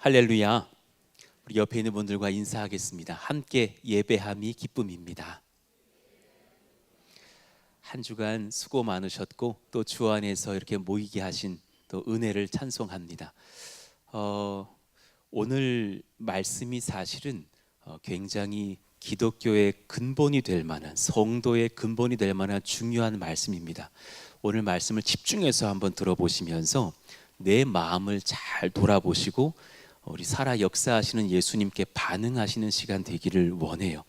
할렐루야. 우리 옆에 있는 분들과 인사하겠습니다. 함께 예배함이 기쁨입니다. 한 주간 수고 많으셨고 또 주 안에서 이렇게 모이게 하신 또 은혜를 찬송합니다. 오늘 말씀이 사실은 굉장히 기독교의 근본이 될 만한, 성도의 근본이 될 만한 중요한 말씀입니다. 오늘 말씀을 집중해서 한번 들어보시면서 내 마음을 잘 돌아보시고 우리 살아 역사하시는 예수님께 반응하시는 시간 되기를 원해요.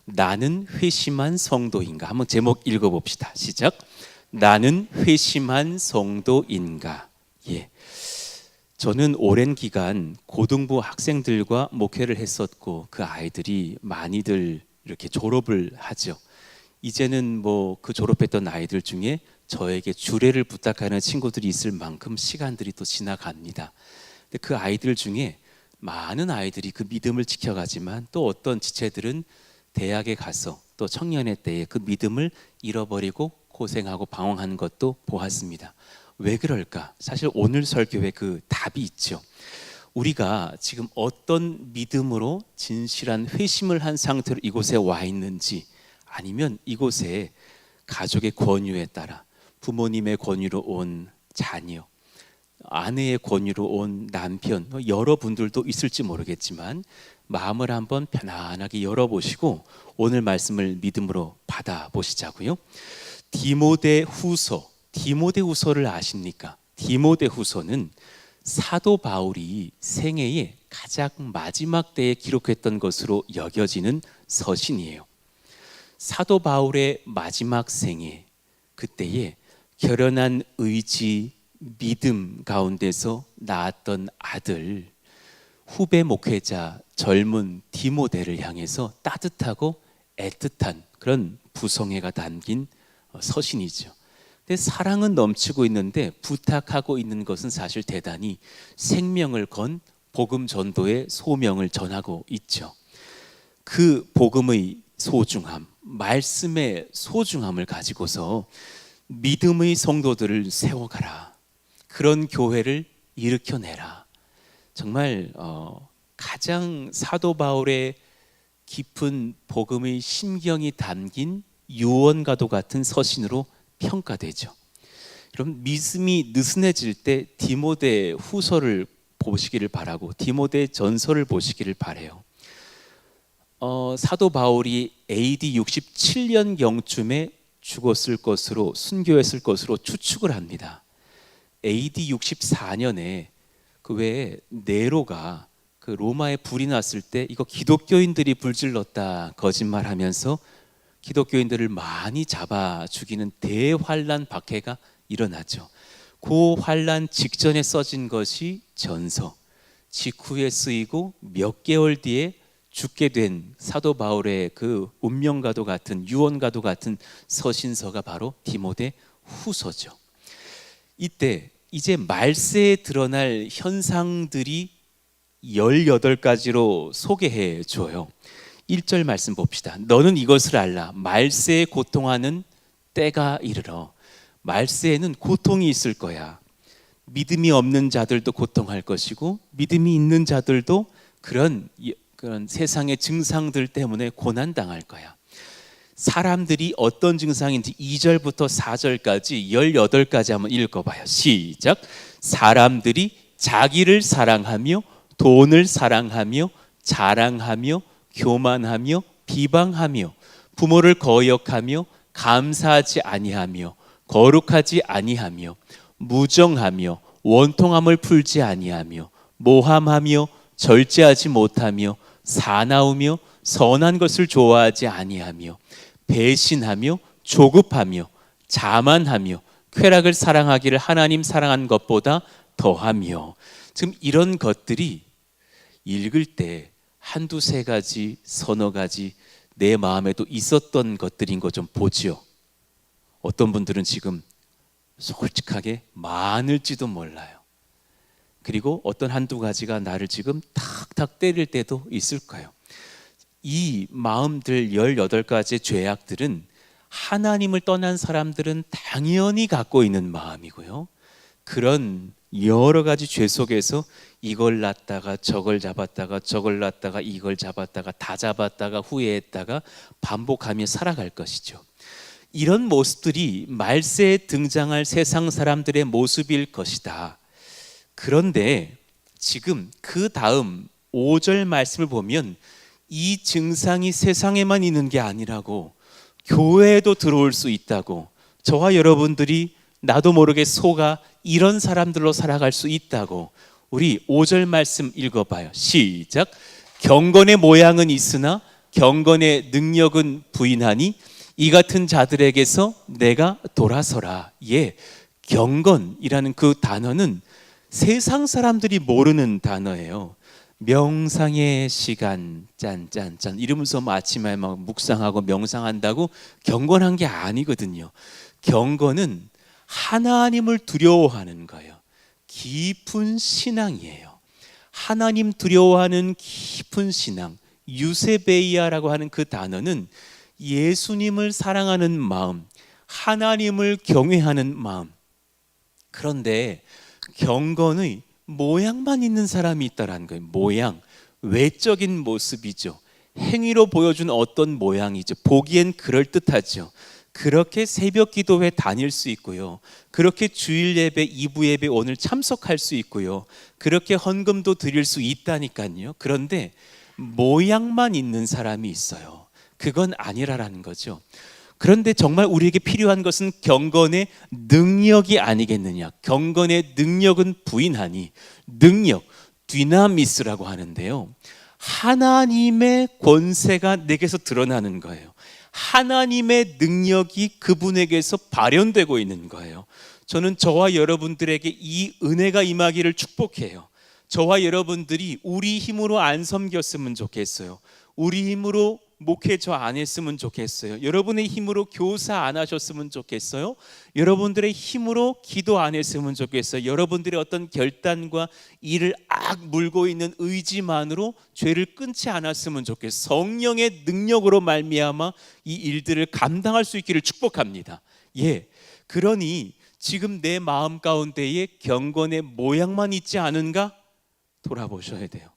나는 회심한 성도인가? 한번 제목 읽어봅시다. 시작. 나는 회심한 성도인가? 예. 저는 오랜 기간 고등부 학생들과 목회를 했었고 그 아이들이 많이들 이렇게 졸업을 하죠. 이제는 그 졸업했던 아이들 중에 저에게 주례를 부탁하는 친구들이 있을 만큼 시간들이 또 지나갑니다. 근데 그 아이들 중에 많은 아이들이 그 믿음을 지켜가지만 또 어떤 지체들은 대학에 가서 또 청년의 때에 그 믿음을 잃어버리고 고생하고 방황하는 것도 보았습니다. 왜 그럴까? 사실 오늘 설교에 그 답이 있죠. 우리가 지금 어떤 믿음으로 진실한 회심을 한 상태로 이곳에 와 있는지, 아니면 이곳에 가족의 권유에 따라 부모님의 권유로 온 자녀, 아내의 권유로 온 남편, 여러분들도 있을지 모르겠지만 마음을 한번 편안하게 열어보시고 오늘 말씀을 믿음으로 받아보시자고요. 디모데후서를 아십니까? 디모데후서는 사도 바울이 생애의 가장 마지막 때에 기록했던 것으로 여겨지는 서신이에요. 사도 바울의 마지막 생애, 그때에 결연한 의지, 믿음 가운데서 낳았던 아들, 후배 목회자 젊은 디모데를 향해서 따뜻하고 애틋한 그런 부성애가 담긴 서신이죠. 근데 사랑은 넘치고 있는데 부탁하고 있는 것은 사실 대단히 생명을 건 복음 전도의 소명을 전하고 있죠. 그 복음의 소중함, 말씀의 소중함을 가지고서 믿음의 성도들을 세워가라. 그런 교회를 일으켜내라. 정말 가장 사도 바울의 깊은 복음의 심경이 담긴 유언과도 같은 서신으로 평가되죠. 그럼 믿음이 느슨해질 때 디모데 후서를 보시기를 바라고 디모데 전서를 보시기를 바래요. 사도 바울이 AD 67년경쯤에 죽었을 것으로, 순교했을 것으로 추측을 합니다. AD 64년에 그 외에 네로가 그 로마에 불이 났을 때 이거 기독교인들이 불질렀다 거짓말하면서 기독교인들을 많이 잡아 죽이는 대환란 박해가 일어나죠. 그 환란 직전에 써진 것이 전서, 직후에 쓰이고 몇 개월 뒤에 죽게 된 사도 바울의 그 운명과도 같은, 유언과도 같은 서신서가 바로 디모데 후서죠. 이때 이제 말세에 드러날 현상들이 18가지로 소개해 줘요. 1절 말씀 봅시다. 너는 이것을 알라. 말세에 고통하는 때가 이르러. 말세에는 고통이 있을 거야. 믿음이 없는 자들도 고통할 것이고 믿음이 있는 자들도 그런 세상의 증상들 때문에 고난당할 거야. 사람들이 어떤 증상인지 2절부터 4절까지 18가지 한번 읽어봐요. 시작. 사람들이 자기를 사랑하며 돈을 사랑하며 자랑하며 교만하며 비방하며 부모를 거역하며 감사하지 아니하며 거룩하지 아니하며 무정하며 원통함을 풀지 아니하며 모함하며 절제하지 못하며 사나우며 선한 것을 좋아하지 아니하며 배신하며 조급하며 자만하며 쾌락을 사랑하기를 하나님 사랑한 것보다 더하며. 지금 이런 것들이 읽을 때 한두 세 가지, 서너 가지 내 마음에도 있었던 것들인 거 좀 보지요. 어떤 분들은 지금 솔직하게 많을지도 몰라요. 그리고 어떤 한두 가지가 나를 지금 탁탁 때릴 때도 있을 거예요. 이 마음들 18가지의 죄악들은 하나님을 떠난 사람들은 당연히 갖고 있는 마음이고요. 그런 여러 가지 죄 속에서 이걸 낳다가 저걸 잡았다가 저걸 낳다가 이걸 잡았다가 다 잡았다가 후회했다가 반복하며 살아갈 것이죠. 이런 모습들이 말세에 등장할 세상 사람들의 모습일 것이다. 그런데 지금 그 다음 5절 말씀을 보면 이 증상이 세상에만 있는 게 아니라고, 교회에도 들어올 수 있다고, 저와 여러분들이 나도 모르게 속아 이런 사람들로 살아갈 수 있다고. 우리 5절 말씀 읽어봐요. 시작. 경건의 모양은 있으나 경건의 능력은 부인하니 이 같은 자들에게서 내가 돌아서라. 예, 경건이라는 그 단어는 세상 사람들이 모르는 단어예요. 명상의 시간 짠짠짠 이러면서 아침에 막 묵상하고 명상한다고 경건한 게 아니거든요. 경건은 하나님을 두려워하는 거예요. 깊은 신앙이에요. 하나님 두려워하는 깊은 신앙. 유세베이아라고 하는 그 단어는 예수님을 사랑하는 마음, 하나님을 경외하는 마음. 그런데 경건의 모양만 있는 사람이 있다라는 거예요. 모양, 외적인 모습이죠. 행위로 보여준 어떤 모양이죠. 보기엔 그럴듯하죠. 그렇게 새벽 기도회 다닐 수 있고요. 그렇게 주일 예배, 2부 예배 오늘 참석할 수 있고요. 그렇게 헌금도 드릴 수 있다니까요. 그런데 모양만 있는 사람이 있어요. 그건 아니라라는 거죠. 그런데 정말 우리에게 필요한 것은 경건의 능력이 아니겠느냐. 경건의 능력은 부인하니, 능력, 디나미스라고 하는데요. 하나님의 권세가 내게서 드러나는 거예요. 하나님의 능력이 그분에게서 발현되고 있는 거예요. 저는 저와 여러분들에게 이 은혜가 임하기를 축복해요. 저와 여러분들이 우리 힘으로 안 섬겼으면 좋겠어요. 우리 힘으로 목회저 안 했으면 좋겠어요. 여러분의 힘으로 교사 안 하셨으면 좋겠어요. 여러분들의 힘으로 기도 안 했으면 좋겠어요. 여러분들의 어떤 결단과 이를 물고 있는 의지만으로 죄를 끊지 않았으면 좋겠어요. 성령의 능력으로 말미암아 이 일들을 감당할 수 있기를 축복합니다. 예, 그러니 지금 내 마음 가운데에 경건의 모양만 있지 않은가 돌아보셔야 돼요.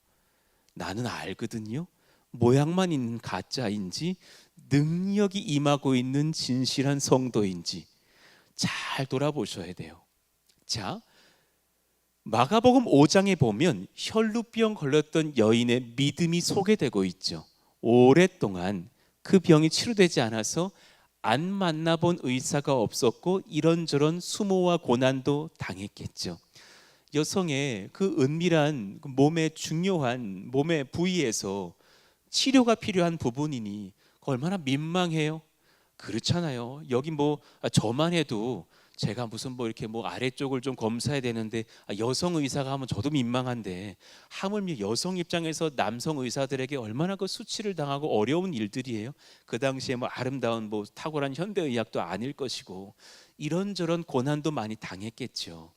나는 알거든요. 모양만 있는 가짜인지 능력이 임하고 있는 진실한 성도인지 잘 돌아보셔야 돼요. 자, 마가복음 5장에 보면 혈루병 걸렸던 여인의 믿음이 소개되고 있죠. 오랫동안 그 병이 치료되지 않아서 안 만나본 의사가 없었고 이런저런 수모와 고난도 당했겠죠. 여성의 그 은밀한 몸의 중요한 몸의 부위에서 치료가 필요한 부분이니 얼마나 민망해요. 그렇잖아요. 여기 저만 해도 제가 무슨 이렇게 아래쪽을 좀 검사해야 되는데 여성 의사가 하면 저도 민망한데 하물며 여성 입장에서 남성 의사들에게 얼마나 그 수치를 당하고 어려운 일들이에요. 그 당시에 아름다운 탁월한 현대의학도 아닐 것이고 이런저런 고난도 많이 당했겠죠.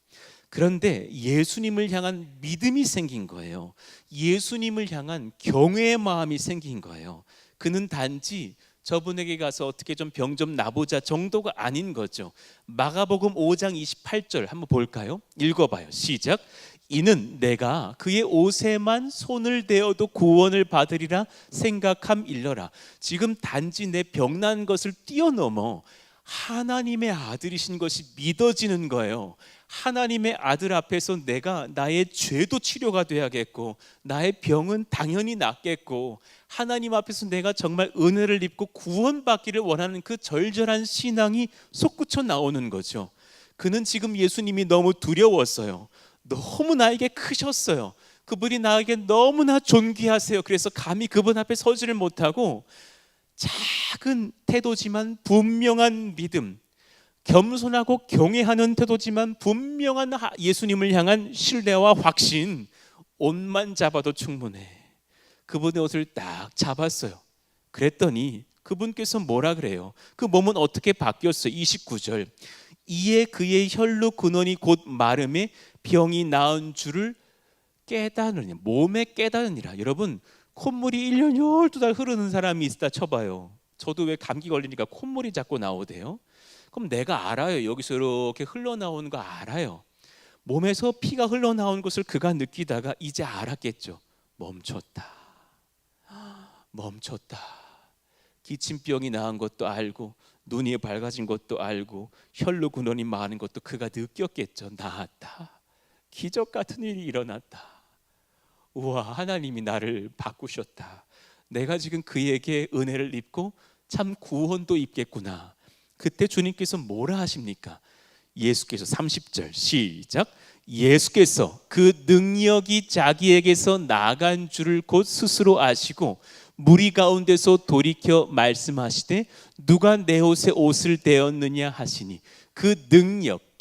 그런데 예수님을 향한 믿음이 생긴 거예요. 예수님을 향한 경외의 마음이 생긴 거예요. 그는 단지 저분에게 가서 어떻게 좀 병 좀 나보자 정도가 아닌 거죠. 마가복음 5장 28절 한번 볼까요? 읽어봐요. 시작. 이는 내가 그의 옷에만 손을 대어도 구원을 받으리라 생각함 일러라. 지금 단지 내 병난 것을 뛰어넘어 하나님의 아들이신 것이 믿어지는 거예요. 하나님의 아들 앞에서 내가 나의 죄도 치료가 돼야겠고 나의 병은 당연히 낫겠고 하나님 앞에서 내가 정말 은혜를 입고 구원받기를 원하는 그 절절한 신앙이 솟구쳐 나오는 거죠. 그는 지금 예수님이 너무 두려웠어요. 너무 나에게 크셨어요. 그분이 나에게 너무나 존귀하세요. 그래서 감히 그분 앞에 서지를 못하고 작은 태도지만 분명한 믿음, 겸손하고 경외하는 태도지만 분명한 예수님을 향한 신뢰와 확신, 옷만 잡아도 충분해. 그분의 옷을 딱 잡았어요. 그랬더니 그분께서 뭐라 그래요? 그 몸은 어떻게 바뀌었어요? 29절. 이에 그의 혈루 근원이 곧 마름에 병이 나은 줄을 깨달으니, 몸에 깨달으니라. 여러분, 콧물이 1년 12달 흐르는 사람이 있다 쳐봐요. 저도 왜 감기 걸리니까 콧물이 자꾸 나오대요. 그럼 내가 알아요. 여기서 이렇게 흘러나오는 거 알아요. 몸에서 피가 흘러나온 것을 그가 느끼다가 이제 알았겠죠. 멈췄다. 멈췄다. 기침병이 나은 것도 알고 눈이 밝아진 것도 알고 혈루 근원이 많은 것도 그가 느꼈겠죠. 나았다. 기적 같은 일이 일어났다. 우와, 하나님이 나를 바꾸셨다. 내가 지금 그에게 은혜를 입고 참 구원도 입겠구나. 그때 주님께서 뭐라 하십니까? 예수께서 30절 시작. 예수께서 그 능력이 자기에게서 나간 줄을 곧 스스로 아시고 무리 가운데서 돌이켜 말씀하시되 누가 내 옷에 옷을 대었느냐 하시니 그 능력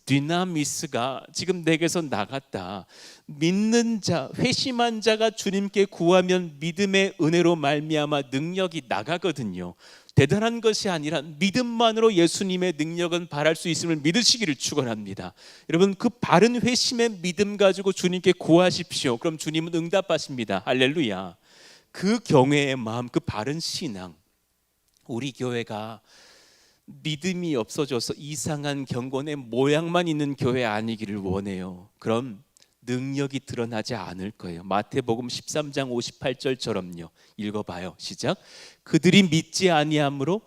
dynamis가 지금 내게서 나갔다. 믿는 자, 회심한 자가 주님께 구하면 믿음의 은혜로 말미암아 능력이 나가거든요. 대단한 것이 아니라 믿음만으로 예수님의 능력은 발할 수 있음을 믿으시기를 축원합니다. 여러분, 그 바른 회심의 믿음 가지고 주님께 구하십시오. 그럼 주님은 응답하십니다. 할렐루야. 그 경외의 마음, 그 바른 신앙, 우리 교회가 믿음이 없어져서 이상한 경건의 모양만 있는 교회 아니기를 원해요. 그럼 능력이 드러나지 않을 거예요. 마태복음 13장 58절처럼요. 읽어봐요. 시작. 그들이 믿지 아니함으로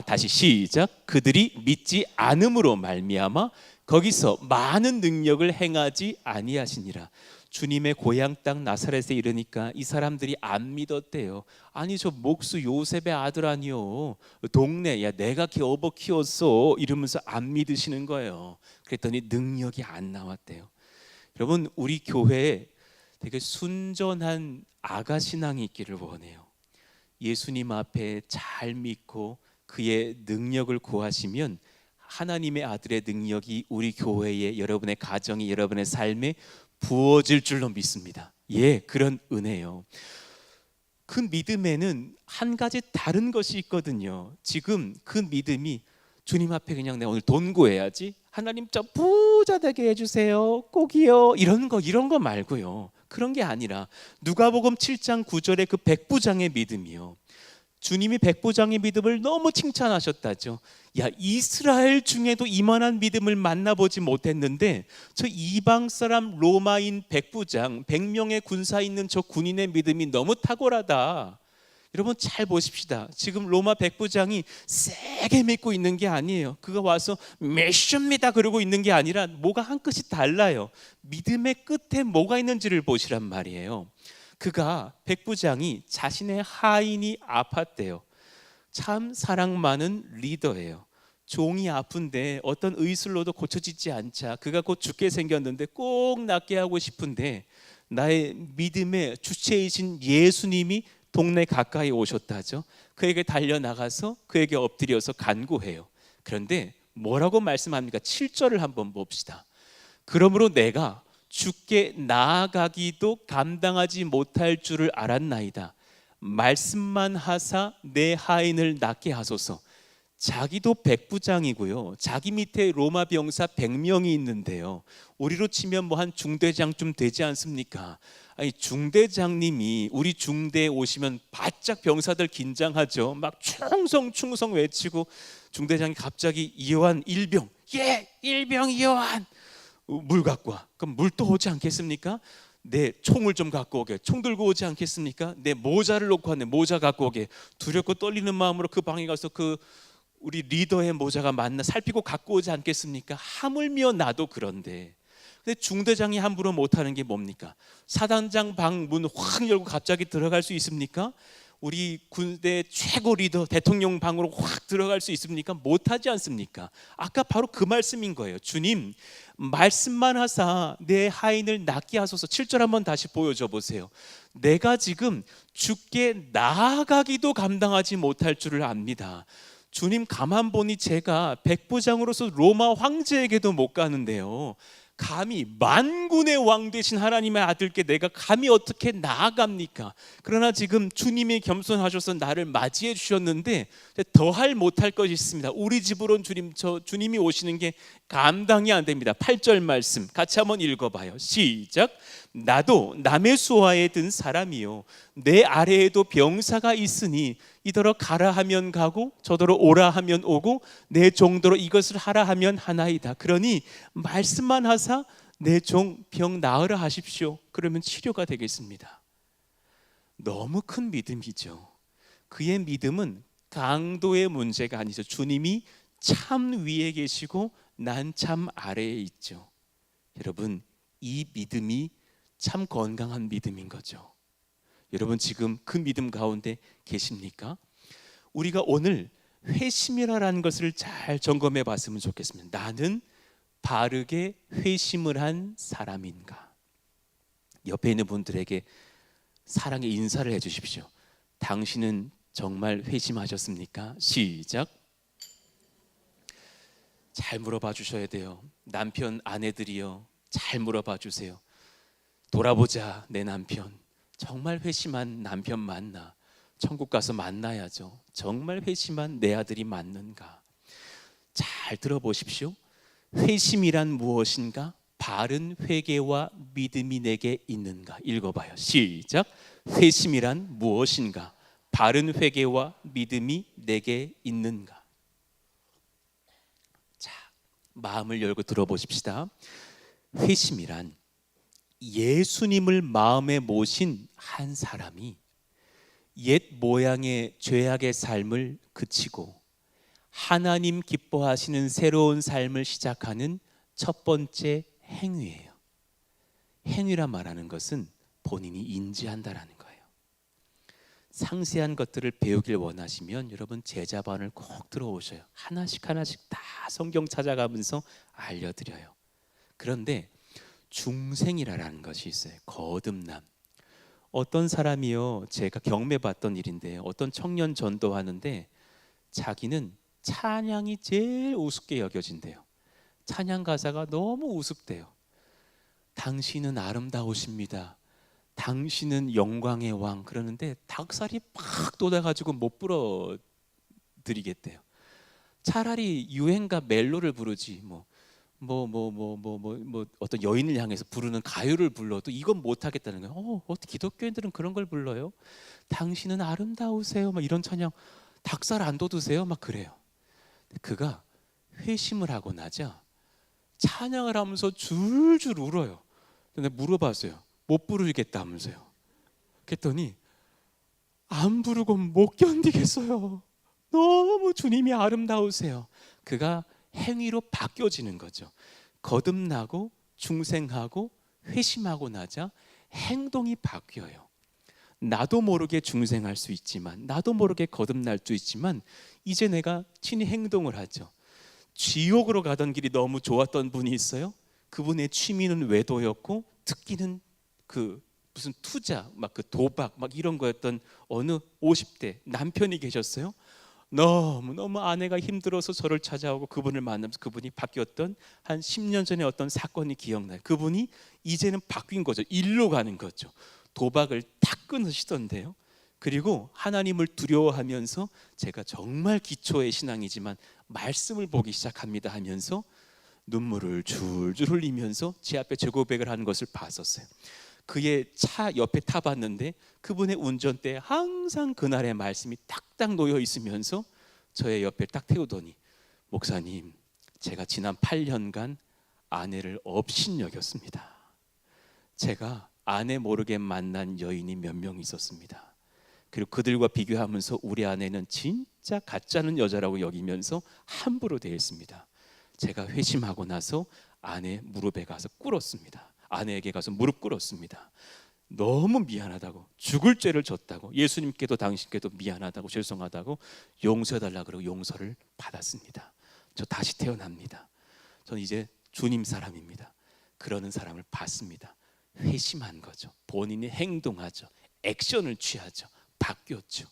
다시 시작. 그들이 믿지 않음으로 말미암아 거기서 많은 능력을 행하지 아니하시니라. 주님의 고향 땅 나사렛에 이르니까 이 사람들이 안 믿었대요. 아니 저 목수 요셉의 아들 아니요, 동네 야 내가 겨우버 키웠어 이러면서 안 믿으시는 거예요. 그랬더니 능력이 안 나왔대요. 여러분, 우리 교회에 되게 순전한 아가 신앙이 있기를 원해요. 예수님 앞에 잘 믿고 그의 능력을 구하시면 하나님의 아들의 능력이 우리 교회에, 여러분의 가정이, 여러분의 삶에 부어질 줄로 믿습니다. 예, 그런 은혜요. 그 믿음에는 한 가지 다른 것이 있거든요. 지금 그 믿음이 주님 앞에 그냥 내가 오늘 돈 구해야지, 하나님 저 부자 되게 해주세요 꼭이요, 이런 거 말고요. 그런 게 아니라 누가복음 7장 9절의 그 백부장의 믿음이요. 주님이 백부장의 믿음을 너무 칭찬하셨다죠. 야, 이스라엘 중에도 이만한 믿음을 만나보지 못했는데 저 이방 사람 로마인 백부장, 100명의 군사 있는 저 군인의 믿음이 너무 탁월하다. 여러분 잘 보십시다. 지금 로마 백부장이 세게 믿고 있는 게 아니에요. 그가 와서 메시입니다 그러고 있는 게 아니라 뭐가 한 끗이 달라요. 믿음의 끝에 뭐가 있는지를 보시란 말이에요. 그가, 백부장이 자신의 하인이 아팠대요. 참 사랑 많은 리더예요. 종이 아픈데 어떤 의술로도 고쳐지지 않자 그가 곧 죽게 생겼는데 꼭 낫게 하고 싶은데 나의 믿음의 주체이신 예수님이 동네 가까이 오셨다죠. 그에게 달려나가서 그에게 엎드려서 간구해요. 그런데 뭐라고 말씀합니까? 7절을 한번 봅시다. 그러므로 내가 주께 나아가기도 감당하지 못할 줄을 알았나이다. 말씀만 하사 내 하인을 낫게 하소서. 자기도 백부장이고요. 자기 밑에 로마 병사 100명이 있는데요. 우리로 치면 뭐 한 중대장쯤 되지 않습니까? 아니 중대장님이 우리 중대에 오시면 바짝 병사들 긴장하죠. 막 충성 외치고 중대장이 갑자기 이요한 일병, 예, 일병 이요한 물 갖고 와. 그럼 물 또 오지 않겠습니까? 내 총을 좀 갖고 오게. 총 들고 오지 않겠습니까? 내 모자를 놓고 왔네. 모자 갖고 오게. 두렵고 떨리는 마음으로 그 방에 가서 그 우리 리더의 모자가 맞나 살피고 갖고 오지 않겠습니까? 하물며 나도 그런데. 근데 중대장이 함부로 못하는 게 뭡니까? 사단장 방 문 확 열고 갑자기 들어갈 수 있습니까? 우리 군대 최고 리더 대통령 방으로 확 들어갈 수 있습니까? 못하지 않습니까? 아까 바로 그 말씀인 거예요. 주님 말씀만 하사 내 하인을 낫게 하소서. 7절 한번 다시 보여줘 보세요. 내가 지금 주께 나아가기도 감당하지 못할 줄을 압니다. 주님 가만 보니 제가 백부장으로서 로마 황제에게도 못 가는데요, 감히 만군의 왕 되신 하나님의 아들께 내가 감히 어떻게 나아갑니까? 그러나 지금 주님이 겸손하셔서 나를 맞이해 주셨는데 더할 못할 것이 있습니다. 우리 집으로는 주님이 오시는 게 감당이 안 됩니다. 8절 말씀 같이 한번 읽어봐요. 시작. 나도 남의 수하에 든 사람이요 내 아래에도 병사가 있으니 이더러 가라 하면 가고 저더러 오라 하면 오고 내 종도로 이것을 하라 하면 하나이다. 그러니 말씀만 하사 내 종 병 나으라 하십시오. 그러면 치료가 되겠습니다. 너무 큰 믿음이죠. 그의 믿음은 강도의 문제가 아니죠. 주님이 참 위에 계시고 난 참 아래에 있죠. 여러분, 이 믿음이 참 건강한 믿음인 거죠. 여러분 지금 그 믿음 가운데 계십니까? 우리가 오늘 회심이라는 것을 잘 점검해 봤으면 좋겠습니다. 나는 바르게 회심을 한 사람인가? 옆에 있는 분들에게 사랑의 인사를 해 주십시오. 당신은 정말 회심하셨습니까? 시작. 잘 물어봐 주셔야 돼요. 남편 아내들이요, 잘 물어봐 주세요. 돌아보자, 내 남편 정말 회심한 남편 맞나? 천국 가서 만나야죠. 정말 회심한 내 아들이 맞는가? 잘 들어보십시오. 회심이란 무엇인가? 바른 회개와 믿음이 내게 있는가? 읽어봐요. 시작. 회심이란 무엇인가? 바른 회개와 믿음이 내게 있는가? 자, 마음을 열고 들어보십시다. 회심이란 예수님을 마음에 모신 한 사람이 옛 모양의 죄악의 삶을 그치고 하나님 기뻐하시는 새로운 삶을 시작하는 첫 번째 행위예요. 행위란 말하는 것은 본인이 인지한다라는 거예요. 상세한 것들을 배우길 원하시면 여러분 제자반을 꼭 들어오셔요. 하나씩 하나씩 다 성경 찾아가면서 알려드려요. 그런데 중생이라는 것이 있어요. 거듭남. 어떤 사람이요, 제가 경험해봤던 일인데 어떤 청년 전도하는데 자기는 찬양이 제일 우습게 여겨진대요. 찬양 가사가 너무 우습대요. 당신은 아름다우십니다. 당신은 영광의 왕. 그러는데 닭살이 팍 돋아가지고 못 불어드리겠대요. 차라리 유행가 멜로를 부르지 어떤 여인을 향해서 부르는 가요를 불러도 이건 못하겠다는 거예요. 어떻게 기독교인들은 그런 걸 불러요? 당신은 아름다우세요. 막 이런 찬양 닭살 안 돋으세요? 막 그래요. 그가 회심을 하고 나자 찬양을 하면서 줄줄 울어요. 근데 물어봤어요. 못 부르겠다면서요. 그랬더니 안 부르고 못 견디겠어요. 너무 주님이 아름다우세요. 그가 행위로 바뀌어지는 거죠. 거듭나고 중생하고 회심하고 나자 행동이 바뀌어요. 나도 모르게 중생할 수 있지만, 나도 모르게 거듭날 수 있지만 이제 내가 친히 행동을 하죠. 지옥으로 가던 길이 너무 좋았던 분이 있어요. 그분의 취미는 외도였고 특기는 그 무슨 투자, 막 그 도박, 막 이런 거였던 어느 50대 남편이 계셨어요. 너무 아내가 힘들어서 저를 찾아오고 그분을 만나면서 그분이 바뀌었던 한 10년 전에 어떤 사건이 기억나요. 그분이 이제는 바뀐 거죠. 일로 가는 거죠. 도박을 탁 끊으시던데요. 그리고 하나님을 두려워하면서 제가 정말 기초의 신앙이지만 말씀을 보기 시작합니다 하면서 눈물을 줄줄 흘리면서 제 앞에 제고백을 하는 것을 봤었어요. 그의 차 옆에 타봤는데 그분의 운전대에 항상 그날의 말씀이 딱딱 놓여 있으면서 저의 옆에 딱 태우더니, 목사님, 제가 지난 8년간 아내를 업신여겼습니다. 제가 아내 모르게 만난 여인이 몇 명 있었습니다. 그리고 그들과 비교하면서 우리 아내는 진짜 가짜는 여자라고 여기면서 함부로 대했습니다. 제가 회심하고 나서 아내 무릎에 가서 꿇었습니다. 아내에게 가서 무릎 꿇었습니다. 너무 미안하다고, 죽을 죄를 졌다고, 예수님께도 당신께도 미안하다고, 죄송하다고 용서해달라 그러고 용서를 받았습니다. 저 다시 태어납니다. 저는 이제 주님 사람입니다. 그러는 사람을 봤습니다. 회심한 거죠. 본인이 행동하죠. 액션을 취하죠. 바뀌었죠.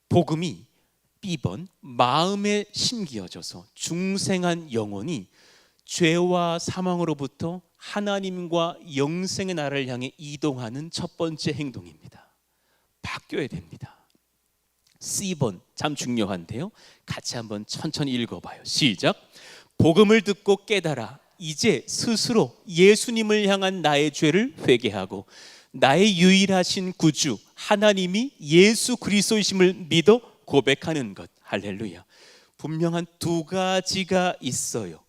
복음이 B번 마음에 심기어져서 중생한 영혼이 죄와 사망으로부터 하나님과 영생의 나라를 향해 이동하는 첫 번째 행동입니다. 바뀌어야 됩니다. C번 참 중요한데요. 같이 한번 천천히 읽어봐요. 시작. 복음을 듣고 깨달아 이제 스스로 예수님을 향한 나의 죄를 회개하고 나의 유일하신 구주 하나님이 예수 그리스도이심을 믿어 고백하는 것. 할렐루야. 분명한 두 가지가 있어요.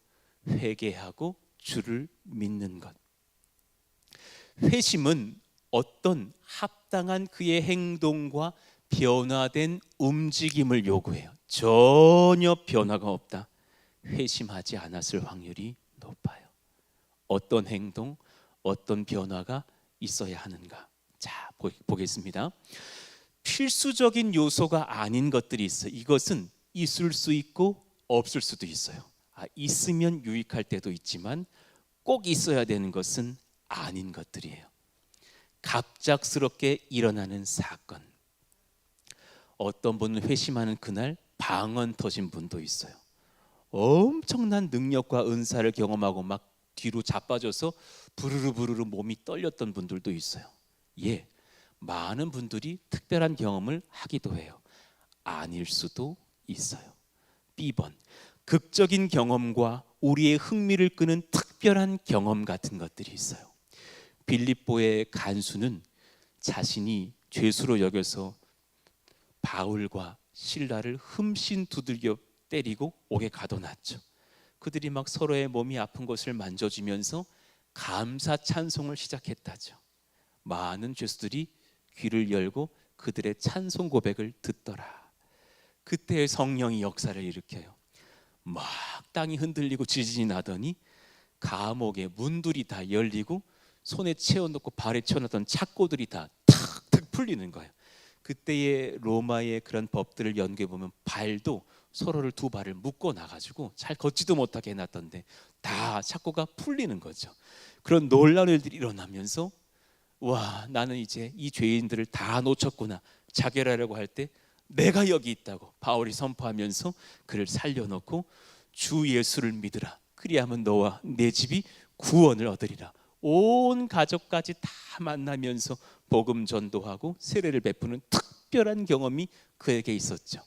회개하고 주를 믿는 것. 회심은 어떤 합당한 그의 행동과 변화된 움직임을 요구해요. 전혀 변화가 없다. 회심하지 않았을 확률이 높아요. 어떤 행동, 어떤 변화가 있어야 하는가? 자, 보겠습니다. 필수적인 요소가 아닌 것들이 있어요. 이것은 있을 수 있고 없을 수도 있어요. 있으면 유익할 때도 있지만 꼭 있어야 되는 것은 아닌 것들이에요. 갑작스럽게 일어나는 사건. 어떤 분은 회심하는 그날 방언 터진 분도 있어요. 엄청난 능력과 은사를 경험하고 막 뒤로 자빠져서 부르르 몸이 떨렸던 분들도 있어요. 예, 많은 분들이 특별한 경험을 하기도 해요. 아닐 수도 있어요. B번, 극적인 경험과 우리의 흥미를 끄는 특별한 경험 같은 것들이 있어요. 빌립보의 간수는 자신이 죄수로 여겨서 바울과 실라를 흠씬 두들겨 때리고 옥에 가둬놨죠. 그들이 막 서로의 몸이 아픈 것을 만져주면서 감사 찬송을 시작했다죠. 많은 죄수들이 귀를 열고 그들의 찬송 고백을 듣더라. 그때 성령이 역사를 일으켜요. 막 땅이 흔들리고 지진이 나더니 감옥의 문들이 다 열리고 손에 채워놓고 발에 채워놨던 착고들이 다 탁탁 풀리는 거예요. 그때의 로마의 그런 법들을 연구해 보면 발도 서로를 두 발을 묶어 놔가지고 잘 걷지도 못하게 해놨던데 다 착고가 풀리는 거죠. 그런 놀라운 일들이 일어나면서 와, 나는 이제 이 죄인들을 다 놓쳤구나. 자결하려고 할 때 내가 여기 있다고 바울이 선포하면서 그를 살려놓고 주 예수를 믿으라. 그리하면 너와 내 집이 구원을 얻으리라. 온 가족까지 다 만나면서 복음 전도하고 세례를 베푸는 특별한 경험이 그에게 있었죠.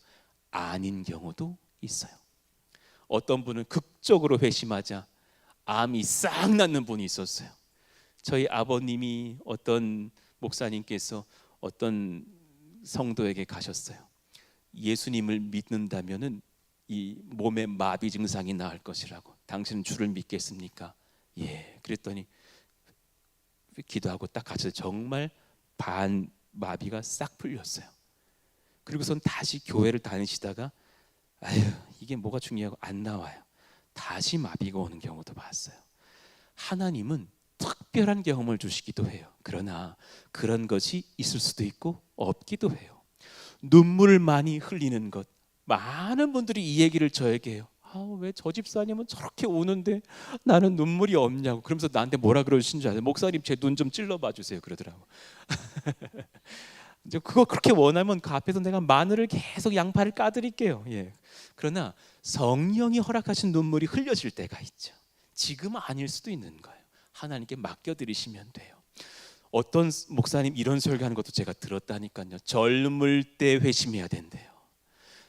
아닌 경우도 있어요. 어떤 분은 극적으로 회심하자 암이 싹 낫는 분이 있었어요. 저희 아버님이 어떤 목사님께서 어떤 성도에게 가셨어요. 예수님을 믿는다면은 이 몸의 마비 증상이 나을 것이라고. 당신은 주를 믿겠습니까? 예. 그랬더니 기도하고 딱 가서 정말 반 마비가 싹 풀렸어요. 그리고선 다시 교회를 다니시다가 아유, 이게 뭐가 중요하고 안 나와요. 다시 마비가 오는 경우도 봤어요. 하나님은 특별한 경험을 주시기도 해요. 그러나 그런 것이 있을 수도 있고 없기도 해요. 눈물을 많이 흘리는 것. 많은 분들이 이 얘기를 저에게 해요. 왜 저 집사님은 저렇게 우는데 나는 눈물이 없냐고. 그러면서 나한테 뭐라 그러신 줄 아세요? 목사님 제 눈 좀 찔러봐 주세요 그러더라고. 이제 그거 그렇게 원하면 그 앞에서 내가 마늘을 계속 양파를 까드릴게요. 예. 그러나 성령이 허락하신 눈물이 흘려질 때가 있죠. 지금은 아닐 수도 있는 거예요. 하나님께 맡겨드리시면 돼요. 어떤 목사님 이런 설교하는 것도 제가 들었다니까요. 젊을 때 회심해야 된대요.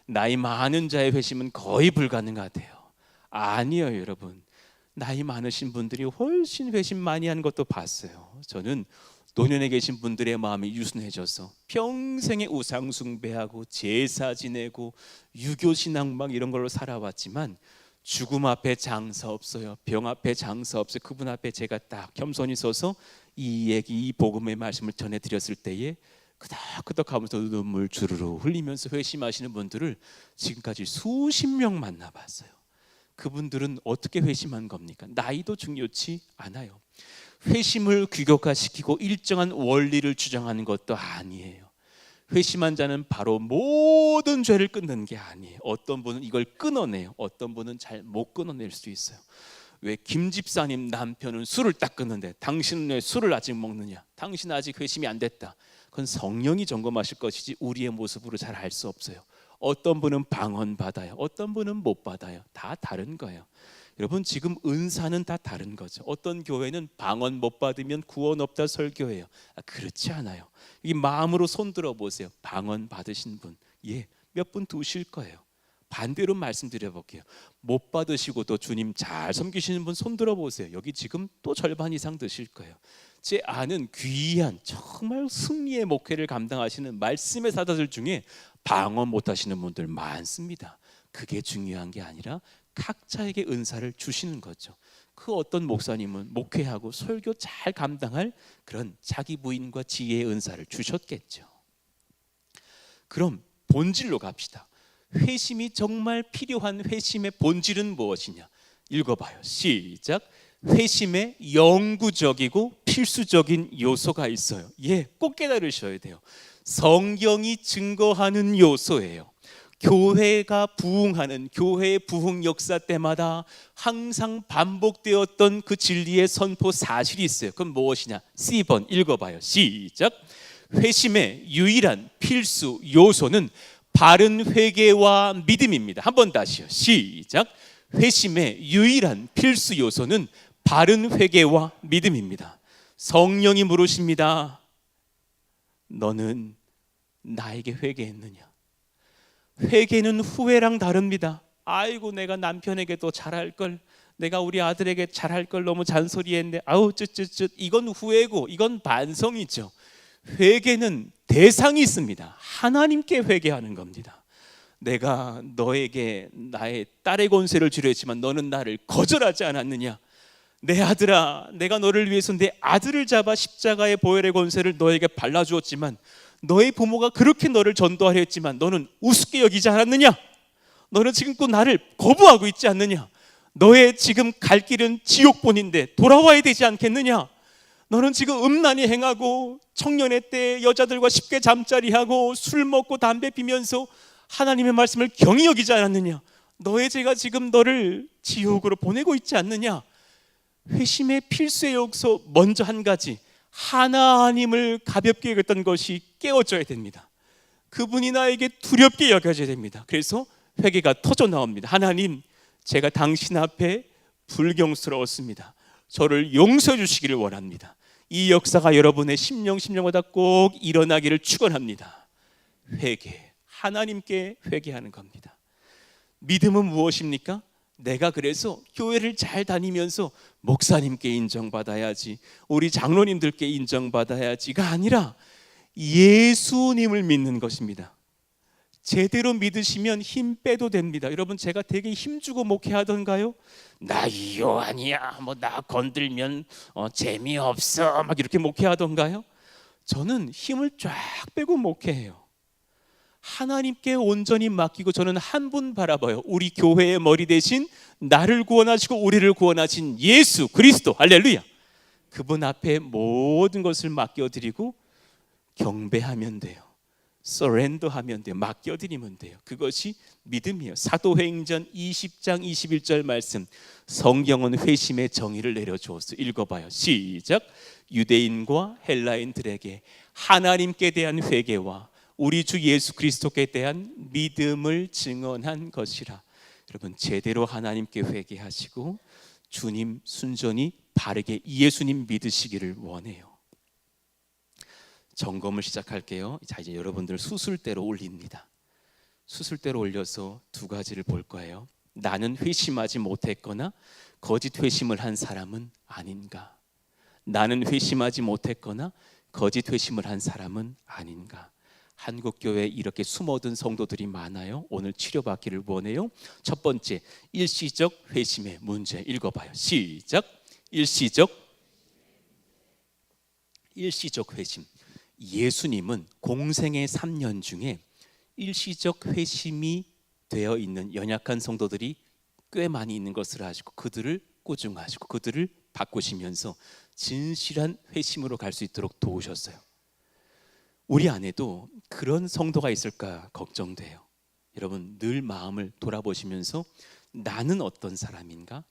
나이 많은 자의 회심은 거의 불가능하대요. 아니에요, 여러분. 나이 많으신 분들이 훨씬 회심 많이 하는 것도 봤어요. 저는 노년에 계신 분들의 마음이 유순해져서 평생에 우상 숭배하고 제사 지내고 유교 신앙 막 이런 걸로 살아왔지만 죽음 앞에 장사 없어요. 병 앞에 장사 없어요. 그분 앞에 제가 딱 겸손히 서서 이 얘기, 이 복음의 말씀을 전해드렸을 때에 끄덕끄덕하면서 눈물 주르르 흘리면서 회심하시는 분들을 지금까지 수십 명 만나봤어요. 그분들은 어떻게 회심한 겁니까? 나이도 중요치 않아요. 회심을 규격화시키고 일정한 원리를 주장하는 것도 아니에요. 회심한 자는 바로 모든 죄를 끊는 게 아니에요. 어떤 분은 이걸 끊어내요. 어떤 분은 잘 못 끊어낼 수 있어요. 왜 김 집사님 남편은 술을 딱 끊는데 당신은 왜 술을 아직 먹느냐? 당신 아직 회심이 안 됐다. 그건 성령이 점검하실 것이지 우리의 모습으로 잘 알 수 없어요. 어떤 분은 방언 받아요. 어떤 분은 못 받아요. 다 다른 거예요. 여러분 지금 은사는 다 다른 거죠. 어떤 교회는 방언 못 받으면 구원 없다 설교해요. 그렇지 않아요. 이 마음으로 손 들어 보세요. 방언 받으신 분, 몇 분 두실 거예요. 반대로 말씀드려 볼게요. 못 받으시고 또 주님 잘 섬기시는 분 손 들어 보세요. 여기 지금 또 절반 이상 드실 거예요. 제 아는 귀한 정말 승리의 목회를 감당하시는 말씀의 사도들 중에 방언 못 하시는 분들 많습니다. 그게 중요한 게 아니라 각자에게 은사를 주시는 거죠. 그 어떤 목사님은 목회하고 설교 잘 감당할 그런 자기 부인과 지혜의 은사를 주셨겠죠. 그럼 본질로 갑시다. 회심이 정말 필요한 회심의 본질은 무엇이냐? 읽어봐요. 시작. 회심의 영구적이고 필수적인 요소가 있어요. 꼭 깨달으셔야 돼요. 성경이 증거하는 요소예요. 교회가 부흥하는 교회의 부흥 역사 때마다 항상 반복되었던 그 진리의 선포 사실이 있어요. 그건 무엇이냐? C번 읽어봐요. 시작. 회심의 유일한 필수 요소는 바른 회개와 믿음입니다. 한 번 다시요. 시작. 회심의 유일한 필수 요소는 바른 회개와 믿음입니다. 성령이 물으십니다. 너는 나에게 회개했느냐? 회개는 후회랑 다릅니다. 아이고 내가 남편에게 또 잘할 걸, 내가 우리 아들에게 잘할 걸 너무 잔소리했네. 아우 쯧쯧쯧. 이건 후회고 이건 반성이죠. 회개는 대상이 있습니다. 하나님께 회개하는 겁니다. 내가 너에게 나의 딸의 권세를 주려 했지만 너는 나를 거절하지 않았느냐? 내 아들아, 내가 너를 위해서 내 아들을 잡아 십자가의 보혈의 권세를 너에게 발라주었지만 너의 부모가 그렇게 너를 전도하려 했지만 너는 우습게 여기지 않았느냐? 너는 지금 또 나를 거부하고 있지 않느냐? 너의 지금 갈 길은 지옥본인데 돌아와야 되지 않겠느냐? 너는 지금 음란히 행하고 청년의 때 여자들과 쉽게 잠자리하고 술 먹고 담배 피면서 하나님의 말씀을 경히 여기지 않았느냐? 너의 죄가 지금 너를 지옥으로 보내고 있지 않느냐? 회심의 필수의 요소 먼저 한 가지, 하나님을 가볍게 여겼던 것이 깨어져야 됩니다. 그분이 나에게 두렵게 여겨져야 됩니다. 그래서 회개가 터져 나옵니다. 하나님, 제가 당신 앞에 불경스러웠습니다. 저를 용서해 주시기를 원합니다. 이 역사가 여러분의 심령마다 꼭 일어나기를 축원합니다. 회개, 하나님께 회개하는 겁니다. 믿음은 무엇입니까? 내가 그래서 교회를 잘 다니면서 목사님께 인정받아야지, 우리 장로님들께 인정받아야지가 아니라 예수님을 믿는 것입니다. 제대로 믿으시면 힘 빼도 됩니다. 여러분, 제가 되게 힘주고 목회하던가요? 나 요한이야, 뭐 나 건들면 재미없어, 막 이렇게 목회하던가요? 저는 힘을 쫙 빼고 목회해요. 하나님께 온전히 맡기고 저는 한 분 바라봐요. 우리 교회의 머리 대신 나를 구원하시고 우리를 구원하신 예수 그리스도, 할렐루야. 그분 앞에 모든 것을 맡겨드리고 경배하면 돼요. 서렌더하면 돼요. 맡겨드리면 돼요. 그것이 믿음이에요. 사도행전 20장 21절 말씀, 성경은 회심의 정의를 내려주었어. 읽어봐요. 시작. 유대인과 헬라인들에게 하나님께 대한 회개와 우리 주 예수 그리스도께 대한 믿음을 증언한 것이라. 여러분, 제대로 하나님께 회개하시고 주님 순전히 바르게 예수님 믿으시기를 원해요. 점검을 시작할게요. 자, 이제 여러분들 수술대로 올립니다. 수술대로 올려서 두 가지를 볼 거예요. 나는 회심하지 못했거나 거짓 회심을 한 사람은 아닌가? 나는 회심하지 못했거나 거짓 회심을 한 사람은 아닌가? 한국교회에 이렇게 숨어든 성도들이 많아요. 오늘 치료받기를 원해요. 첫 번째, 일시적 회심의 문제 읽어봐요. 시작. 일시적 회심. 예수님은 공생의 3년 중에 일시적 회심이 되어 있는 연약한 성도들이 꽤 많이 있는 것을 아시고 그들을 꾸중하시고 그들을 바꾸시면서 진실한 회심으로 갈 수 있도록 도우셨어요. 우리 안에도 그런 성도가 있을까 걱정돼요. 여러분, 늘 마음을 돌아보시면서 나는 어떤 사람인가?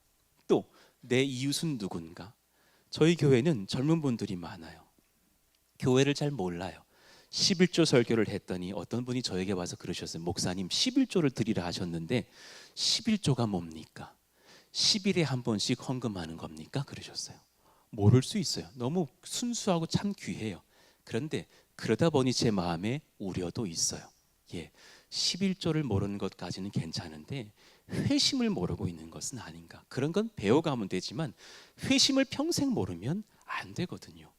또 내 이웃은 누군가? 저희 교회는 젊은 분들이 많아요. 교회를 잘 몰라요. 11조 설교를 했더니 어떤 분이 저에게 와서 그러셨어요. 목사님, 11조를 드리라 하셨는데 11조가 뭡니까? 10일에 한 번씩 헌금하는 겁니까? 그러셨어요. 모를 수 있어요. 너무 순수하고 참 귀해요. 그런데 그러다 보니 제 마음에 우려도 있어요. 11조를 모르는 것까지는 괜찮은데 회심을 모르고 있는 것은 아닌가. 그런 건 배워가면 되지만 회심을 평생 모르면 안 되거든요.